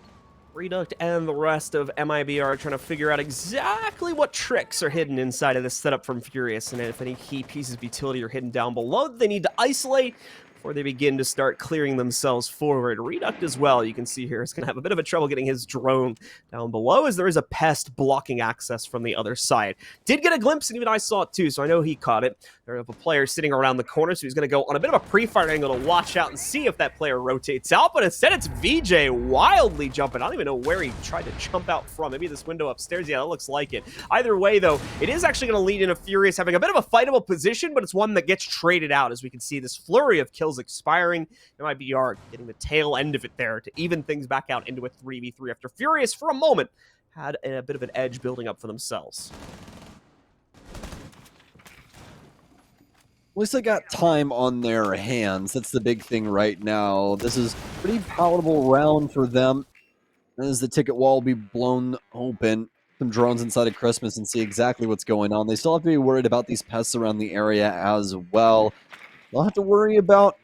Reduct and the rest of MIBR trying to figure out exactly what tricks are hidden inside of this setup from Furious, and if any key pieces of utility are hidden down below, they need to isolate before they begin to start clearing themselves forward. Reduct as well, you can see here, is going to have a bit of a trouble getting his drone down below, as there is a pest blocking access from the other side. Did get a glimpse, and even I saw it too, so I know he caught it. There's a player sitting around the corner, so he's going to go on a bit of a pre-fire angle to watch out and see if that player rotates out, but instead it's VJ wildly jumping. I don't even know where he tried to jump out from. Maybe this window upstairs. Yeah, that looks like it. Either way, though, it is actually going to lead into Furious having a bit of a fightable position, but it's one that gets traded out, as we can see this flurry of kills expiring. MIBR getting the tail end of it there to even things back out into a 3v3 after Furious, for a moment, had a bit of an edge building up for themselves. At least they got time on their hands. That's the big thing right now. This is a pretty palatable round for them, as the ticket wall will be blown open. some drones inside of Christmas and see exactly what's going on. They still have to be worried about these pests around the area as well. They'll have to worry about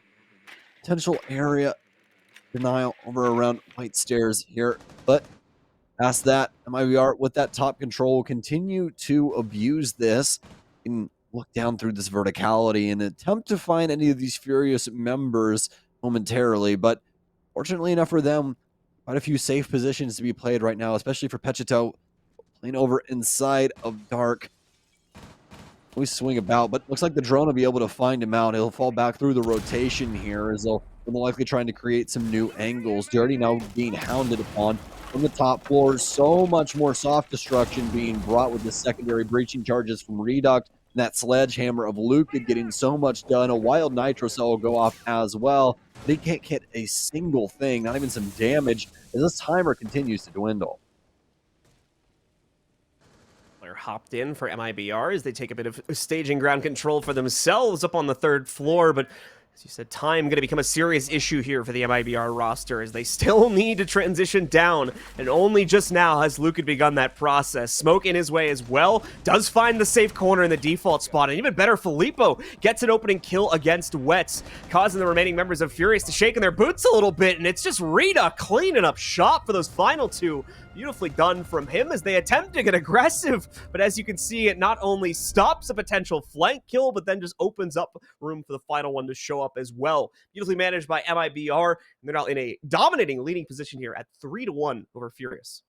potential area denial over around White Stairs here. But past that, MIBR with that top control will continue to abuse this and look down through this verticality and attempt to find any of these Furious members momentarily. But fortunately enough for them, quite a few safe positions to be played right now, especially for Pechito playing over inside of Dark. We swing about, but looks like the drone will be able to find him out. He'll fall back through the rotation here as they'll likely trying to create some new angles. Dirty now being hounded upon from the top floors. So much more soft destruction being brought with the secondary breaching charges from Reduct. And that sledgehammer of Luca getting so much done. A wild nitro cell will go off as well. But he can't get a single thing, not even some damage, as this timer continues to dwindle. Hopped in for MIBR as they take a bit of staging ground control for themselves up on the 3rd floor, but as you said, time going to become a serious issue here for the MIBR roster as they still need to transition down, and only just now has Luca begun that process. Smoke in his way as well, does find the safe corner in the default spot, and even better, Filippo gets an opening kill against Wets, causing the remaining members of Furious to shake in their boots a little bit, and it's just Rita cleaning up shop for those final two. Beautifully done from him as they attempt to get aggressive, but as you can see, it not only stops a potential flank kill, but then just opens up room for the final one to show up as well. Beautifully managed by MIBR, and they're now in a dominating leading position here at 3-1 over Furious.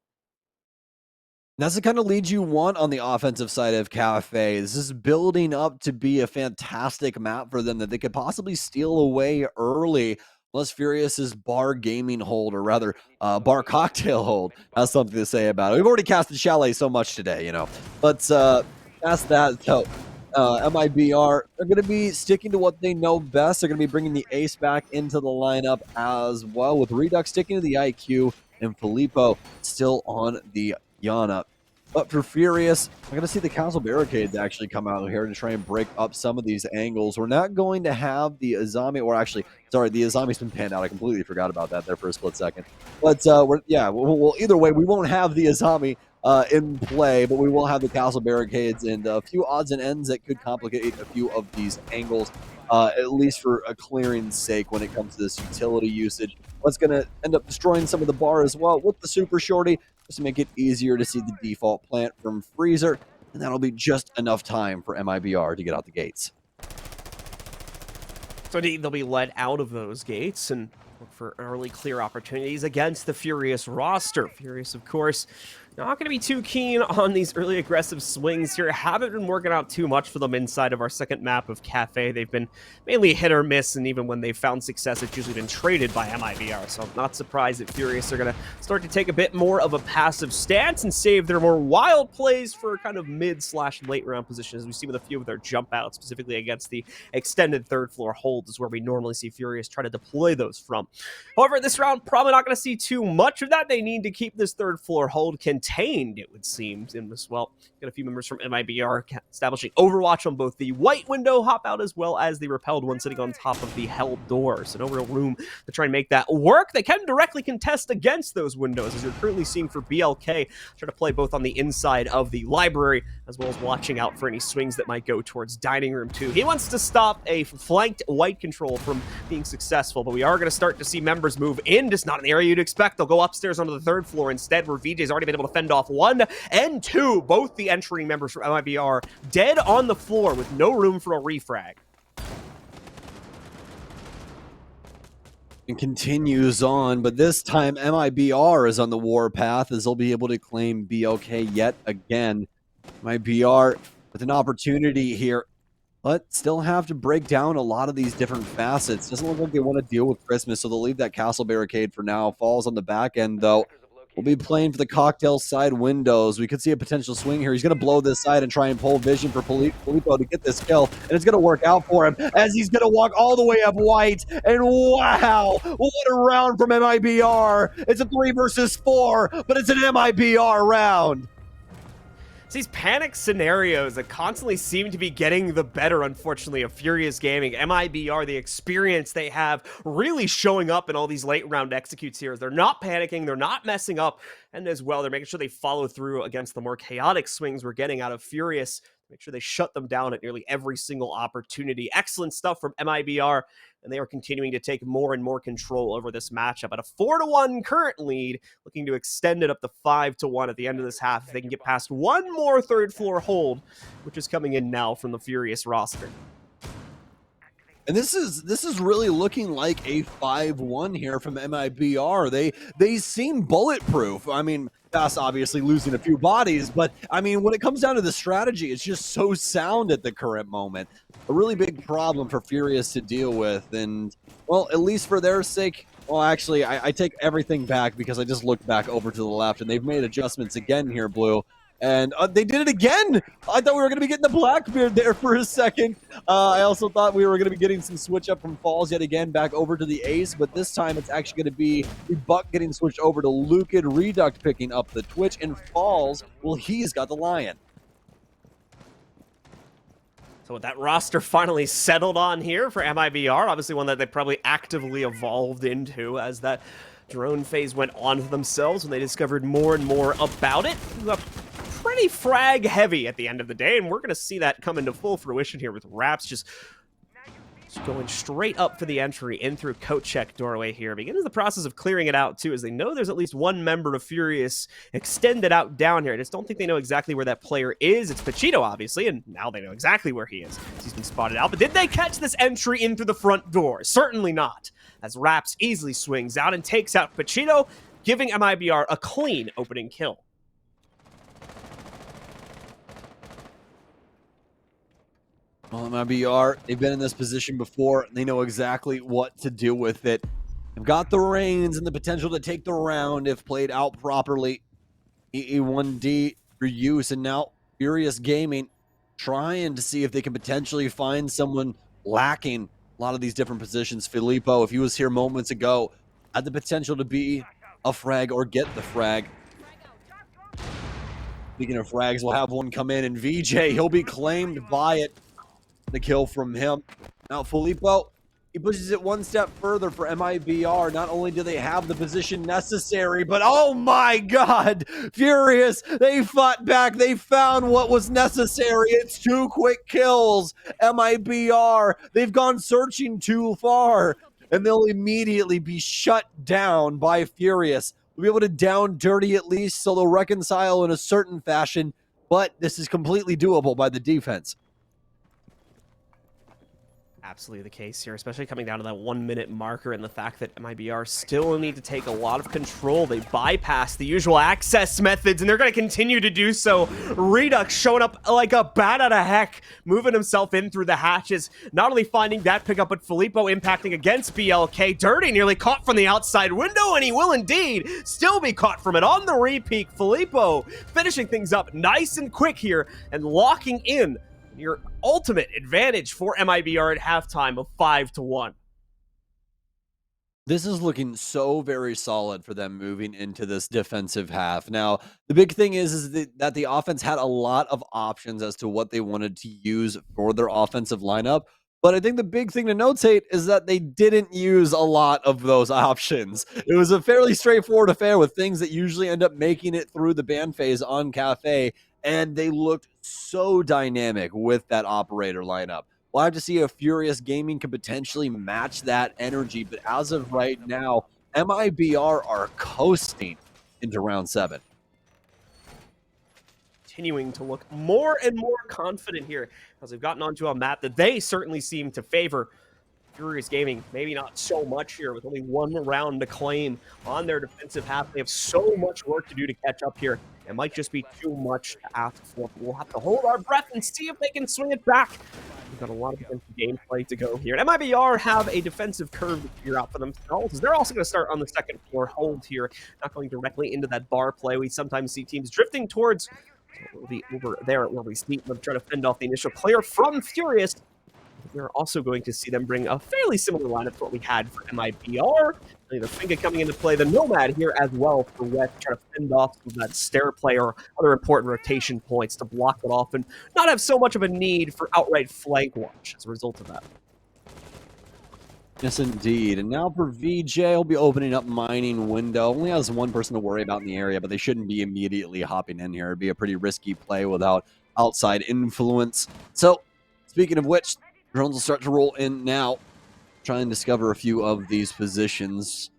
That's the kind of lead you want on the offensive side of Kafe. This is building up to be a fantastic map for them that they could possibly steal away early. Unless Furious's bar gaming hold, or rather bar cocktail hold, has something to say about it. We've already casted Chalet so much today, you know. But past that, so MIBR are going to be sticking to what they know best. They're going to be bringing the ace back into the lineup as well, with Redux sticking to the IQ and Filippo still on the Yana. But for Furious, we're going to see the Castle Barricades actually come out here to try and break up some of these angles. We're not going to have the Azami, or actually, sorry, the Azami's been panned out. I completely forgot about that there for a split second. But well, either way, we won't have the Azami in play, but we will have the Castle Barricades and a few odds and ends that could complicate a few of these angles, at least for a clearing's sake when it comes to this utility usage. What's going to end up destroying some of the bar as well with the Super Shorty, just to make it easier to see the default plant from Freezer, and that'll be just enough time for MIBR to get out the gates. So indeed, they'll be let out of those gates and look for early clear opportunities against the Furious roster. Furious, of course, not going to be too keen on these early aggressive swings here. Haven't been working out too much for them inside of our second map of Kafe. They've been mainly hit or miss, and even when they've found success, it's usually been traded by MIBR. So I'm not surprised that Furious are going to start to take a bit more of a passive stance and save their more wild plays for kind of mid/late round positions. We see with a few of their jump outs, specifically against the extended 3rd floor holds, is where we normally see Furious try to deploy those from. However, this round, probably not going to see too much of that. They need to keep this 3rd floor hold contained, it would seem. In this, well, got a few members from MIBR establishing overwatch on both the white window hop out as well as the repelled one sitting on top of the held door. So no real room to try and make that work. They can directly contest against those windows, as you're currently seeing for BLK try to play both on the inside of the library as well as watching out for any swings that might go towards dining room 2. He wants to stop a flanked white control from being successful, but we are going to start to see members move in, just not in the area you'd expect. They'll go upstairs onto the 3rd floor instead, where VJ's already been able to fend off 1 and 2. Both the entering members from MIBR dead on the floor with no room for a refrag. And continues on, but this time MIBR is on the warpath, as they'll be able to claim BLK yet again. MIBR with an opportunity here, but still have to break down a lot of these different facets. Doesn't look like they want to deal with Christmas, so they'll leave that castle barricade for now. Falls on the back end, though. We'll be playing for the cocktail side windows. We could see a potential swing here. He's going to blow this side and try and pull vision for Filippo to get this kill, and it's going to work out for him as he's going to walk all the way up white. And wow, what a round from MIBR. It's a 3 versus 4, but it's an MIBR round. It's these panic scenarios that constantly seem to be getting the better, unfortunately, of Furious Gaming. MIBR, the experience they have, really showing up in all these late round executes here. They're not panicking, they're not messing up, and as well, they're making sure they follow through against the more chaotic swings we're getting out of Furious. Make sure they shut them down at nearly every single opportunity. Excellent stuff from MIBR, and they are continuing to take more and more control over this matchup at a 4-1 current lead, looking to extend it up to 5-1 at the end of this half if they can get past one more third floor hold, which is coming in now from the Furious roster. And this is really looking like a 5-1 here from MIBR. They seem bulletproof. I mean, that's obviously losing a few bodies, but I mean, when it comes down to the strategy, it's just so sound at the current moment. A really big problem for Furious to deal with, and well, at least for their sake. Well, actually, I take everything back because I just looked back over to the left, and they've made adjustments again here, Blue. And they did it again. I thought we were going to be getting the Blackbeard there for a second. I also thought we were going to be getting some switch up from Falls yet again back over to the Ace, but this time it's actually going to be the Buck getting switched over to Lukid, Reduct picking up the Twitch, and Falls, well, he's got the Lion. So with that roster finally settled on here for MIBR, obviously one that they probably actively evolved into as that drone phase went on for themselves when they discovered more and more about it. Pretty frag heavy at the end of the day, and we're going to see that come into full fruition here with Raps just going straight up for the entry in through coat check doorway here. Begins the process of clearing it out too, as they know there's at least one member of Furious extended out down here. I just don't think they know exactly where that player is. It's Pachito, obviously, and now they know exactly where he is. He's been spotted out, but did they catch this entry in through the front door? Certainly not, as Raps easily swings out and takes out Pachito, giving MIBR a clean opening kill. Well, MIBR, they've been in this position before. They know exactly what to do with it. They've got the reins and the potential to take the round if played out properly. EE1D for use, and now Furious Gaming trying to see if they can potentially find someone lacking a lot of these different positions. Filippo, if he was here moments ago, had the potential to be a frag or get the frag. Speaking of frags, we'll have one come in, and VJ, he'll be claimed by it. The kill from him. Now Filippo, he pushes it one step further for MIBR. Not only do they have the position necessary, but oh my god, Furious, they fought back. They found what was necessary. It's 2 quick kills. MIBR, they've gone searching too far, and they'll immediately be shut down by Furious. We'll be able to down Dirty at least, so they'll reconcile in a certain fashion, but this is completely doable by the defense. Absolutely the case here, especially coming down to that 1-minute marker and the fact that MIBR still need to take a lot of control. They bypass the usual access methods, and they're going to continue to do so. Redux showing up like a bat out of heck, moving himself in through the hatches, not only finding that pickup, but Filippo impacting against BLK. Dirty nearly caught from the outside window, and he will indeed still be caught from it on the repeat. Filippo finishing things up nice and quick here and locking in your ultimate advantage for MIBR at halftime of 5-1. This is looking so very solid for them moving into this defensive half. Now, the big thing is that the offense had a lot of options as to what they wanted to use for their offensive lineup. But I think the big thing to notate is that they didn't use a lot of those options. It was a fairly straightforward affair with things that usually end up making it through the ban phase on Kafe, and they looked so dynamic with that operator lineup. We'll have to see if Furious Gaming can potentially match that energy, but as of right now, MIBR are coasting into round 7. Continuing to look more and more confident here as they've gotten onto a map that they certainly seem to favor. Furious Gaming, maybe not so much here with only 1 round to claim on their defensive half. They have so much work to do to catch up here. It might just be too much to ask for. We'll have to hold our breath and see if they can swing it back. We've got a lot of defensive gameplay to go here. And MIBR have a defensive curve to figure out for themselves. They're also going to start on the second floor hold here, not going directly into that bar play. We sometimes see teams drifting towards. So we'll be over there at where we see them try to fend off the initial player from Furious. We're also going to see them bring a fairly similar lineup to what we had for MIBR. The Finger coming into play, the Nomad here as well for West, trying to fend off some of that stair play or other important rotation points to block it off and not have so much of a need for outright flank watch as a result of that. Yes, indeed. And now for VJ, he'll be opening up mining window. Only has one person to worry about in the area, but they shouldn't be immediately hopping in here. It'd be a pretty risky play without outside influence. So, speaking of which, drones will start to roll in now. Try and discover a few of these positions.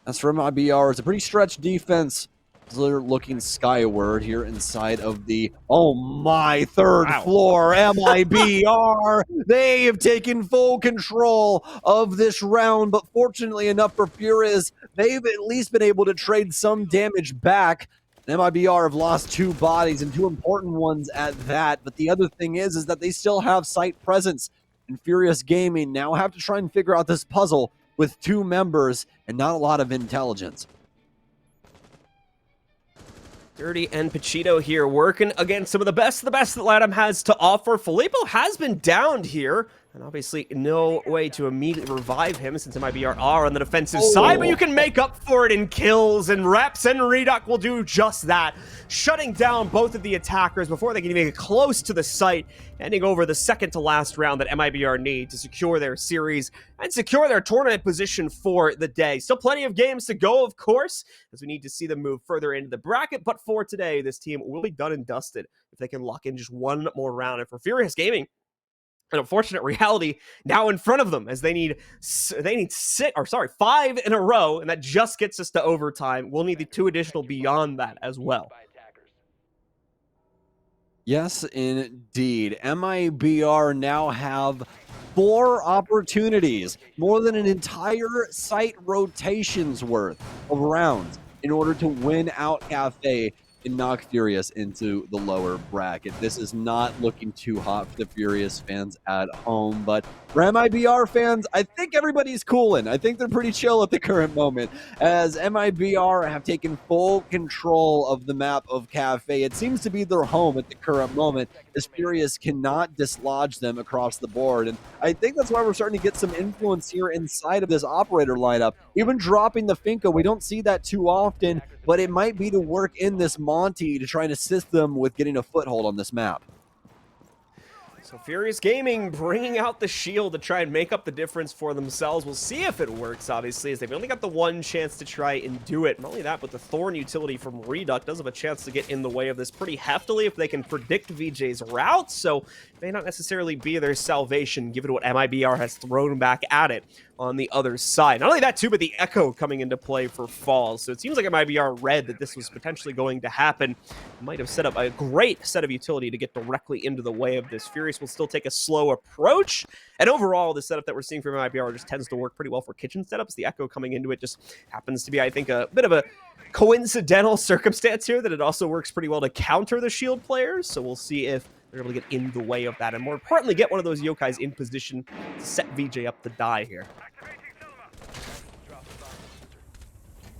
As for MIBR, it's a pretty stretched defense. They're looking skyward here inside of the, oh my, third floor, MIBR. They have taken full control of this round, but fortunately enough for Furious, they've at least been able to trade some damage back. MIBR have lost 2 bodies and 2 important ones at that, but the other thing is that they still have site presence. And Furious Gaming now have to try and figure out this puzzle with 2 members and not a lot of intelligence. Dirty and Pachito here working against some of the best that LATAM has to offer. Filippo has been downed here, and obviously no way to immediately revive him since MIBR are on the defensive side, but you can make up for it in kills, and Reps and Reduc will do just that, shutting down both of the attackers before they can even get close to the site, ending over the second to last round that MIBR need to secure their series and secure their tournament position for the day. Still plenty of games to go, of course, as we need to see them move further into the bracket, but for today, this team will be done and dusted if they can lock in just one more round. And for Furious Gaming, an unfortunate reality now in front of them, as they need 5 in a row, and that just gets us to overtime. We'll need the 2 additional beyond that as well. Yes, indeed. MIBR now have 4 opportunities, more than an entire site rotation's worth of rounds in order to win out Kafe and knock Furious into the lower bracket. This is not looking too hot for the Furious fans at home, but for MIBR fans, I think everybody's cooling. I think they're pretty chill at the current moment, as MIBR have taken full control of the map of Kafe. It seems to be their home at the current moment, as Furious cannot dislodge them across the board. And I think that's why we're starting to get some influence here inside of this operator lineup. Even dropping the Finka, we don't see that too often, but it might be to work in this Monty to try and assist them with getting a foothold on this map. So Furious Gaming bringing out the shield to try and make up the difference for themselves. We'll see if it works, obviously, as they've only got the one chance to try and do it. Not only that, but the Thorn utility from Reduc does have a chance to get in the way of this pretty heftily if they can predict VJ's route, so it may not necessarily be their salvation, given what MIBR has thrown back at it on the other side. Not only that, too, but the Echo coming into play for Falls. So it seems like MIBR read that this was potentially going to happen. Might have set up a great set of utility to get directly into the way of this. Furious will still take a slow approach. And overall, the setup that we're seeing from MIBR just tends to work pretty well for kitchen setups. The Echo coming into it just happens to be, I think, a bit of a coincidental circumstance here that it also works pretty well to counter the shield players. So we'll see if they're able to get in the way of that, and more importantly, get one of those yokais in position to set VJ up to die here.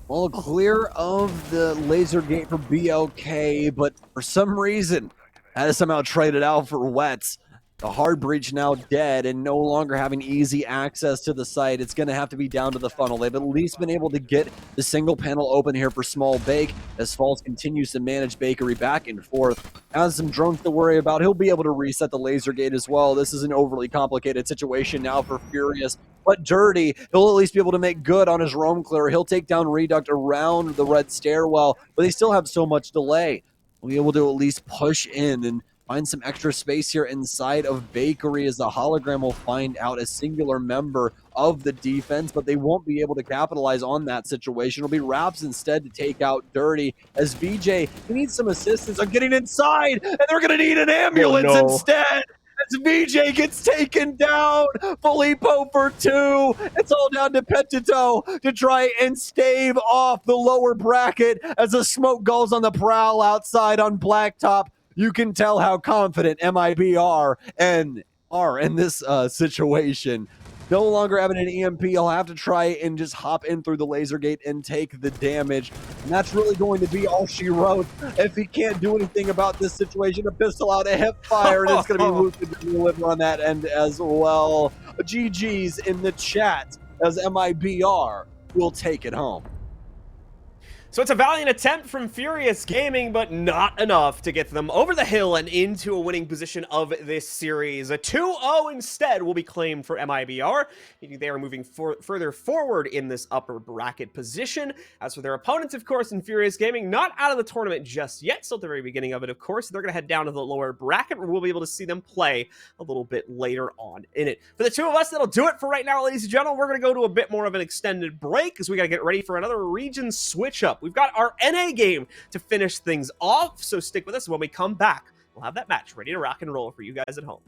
Well, clear of the laser gate for BLK, but for some reason, that is somehow traded out for Wets. The hard breach now dead and no longer having easy access to the site. It's going to have to be down to the funnel. They've at least been able to get the single panel open here for Small Bake, as Falls continues to manage Bakery back and forth. Has some drones to worry about. He'll be able to reset the laser gate as well. This is an overly complicated situation now for Furious, but Dirty, he'll at least be able to make good on his roam clear. He'll take down Reduct around the red stairwell, but they still have so much delay. We'll be able to at least push in and find some extra space here inside of Bakery, as the hologram will find out a singular member of the defense, but they won't be able to capitalize on that situation. It'll be Raps instead to take out Dirty, as VJ, he needs some assistance on getting inside, and they're going to need an ambulance instead. As VJ gets taken down, Filippo for 2. It's all down to Petito to try and stave off the lower bracket as the smoke goes on the prowl outside on Blacktop. You can tell how confident MIBR are in this situation. No longer having an EMP, he'll have to try and just hop in through the laser gate and take the damage. And that's really going to be all she wrote. If he can't do anything about this situation, a pistol out, a hip fire, and it's going to be Lucid to deliver on that end as well. GG's in the chat as MIBR will take it home. So it's a valiant attempt from Furious Gaming, but not enough to get them over the hill and into a winning position of this series. A 2-0 instead will be claimed for MIBR, meaning they are moving further forward in this upper bracket position. As for their opponents, of course, in Furious Gaming, not out of the tournament just yet, still at the very beginning of it, of course. They're going to head down to the lower bracket, where we'll be able to see them play a little bit later on in it. For the two of us, that'll do it for right now, ladies and gentlemen. We're going to go to a bit more of an extended break, because we got to get ready for another region switch-up. We've got our NA game to finish things off, so stick with us. When we come back, we'll have that match ready to rock and roll for you guys at home.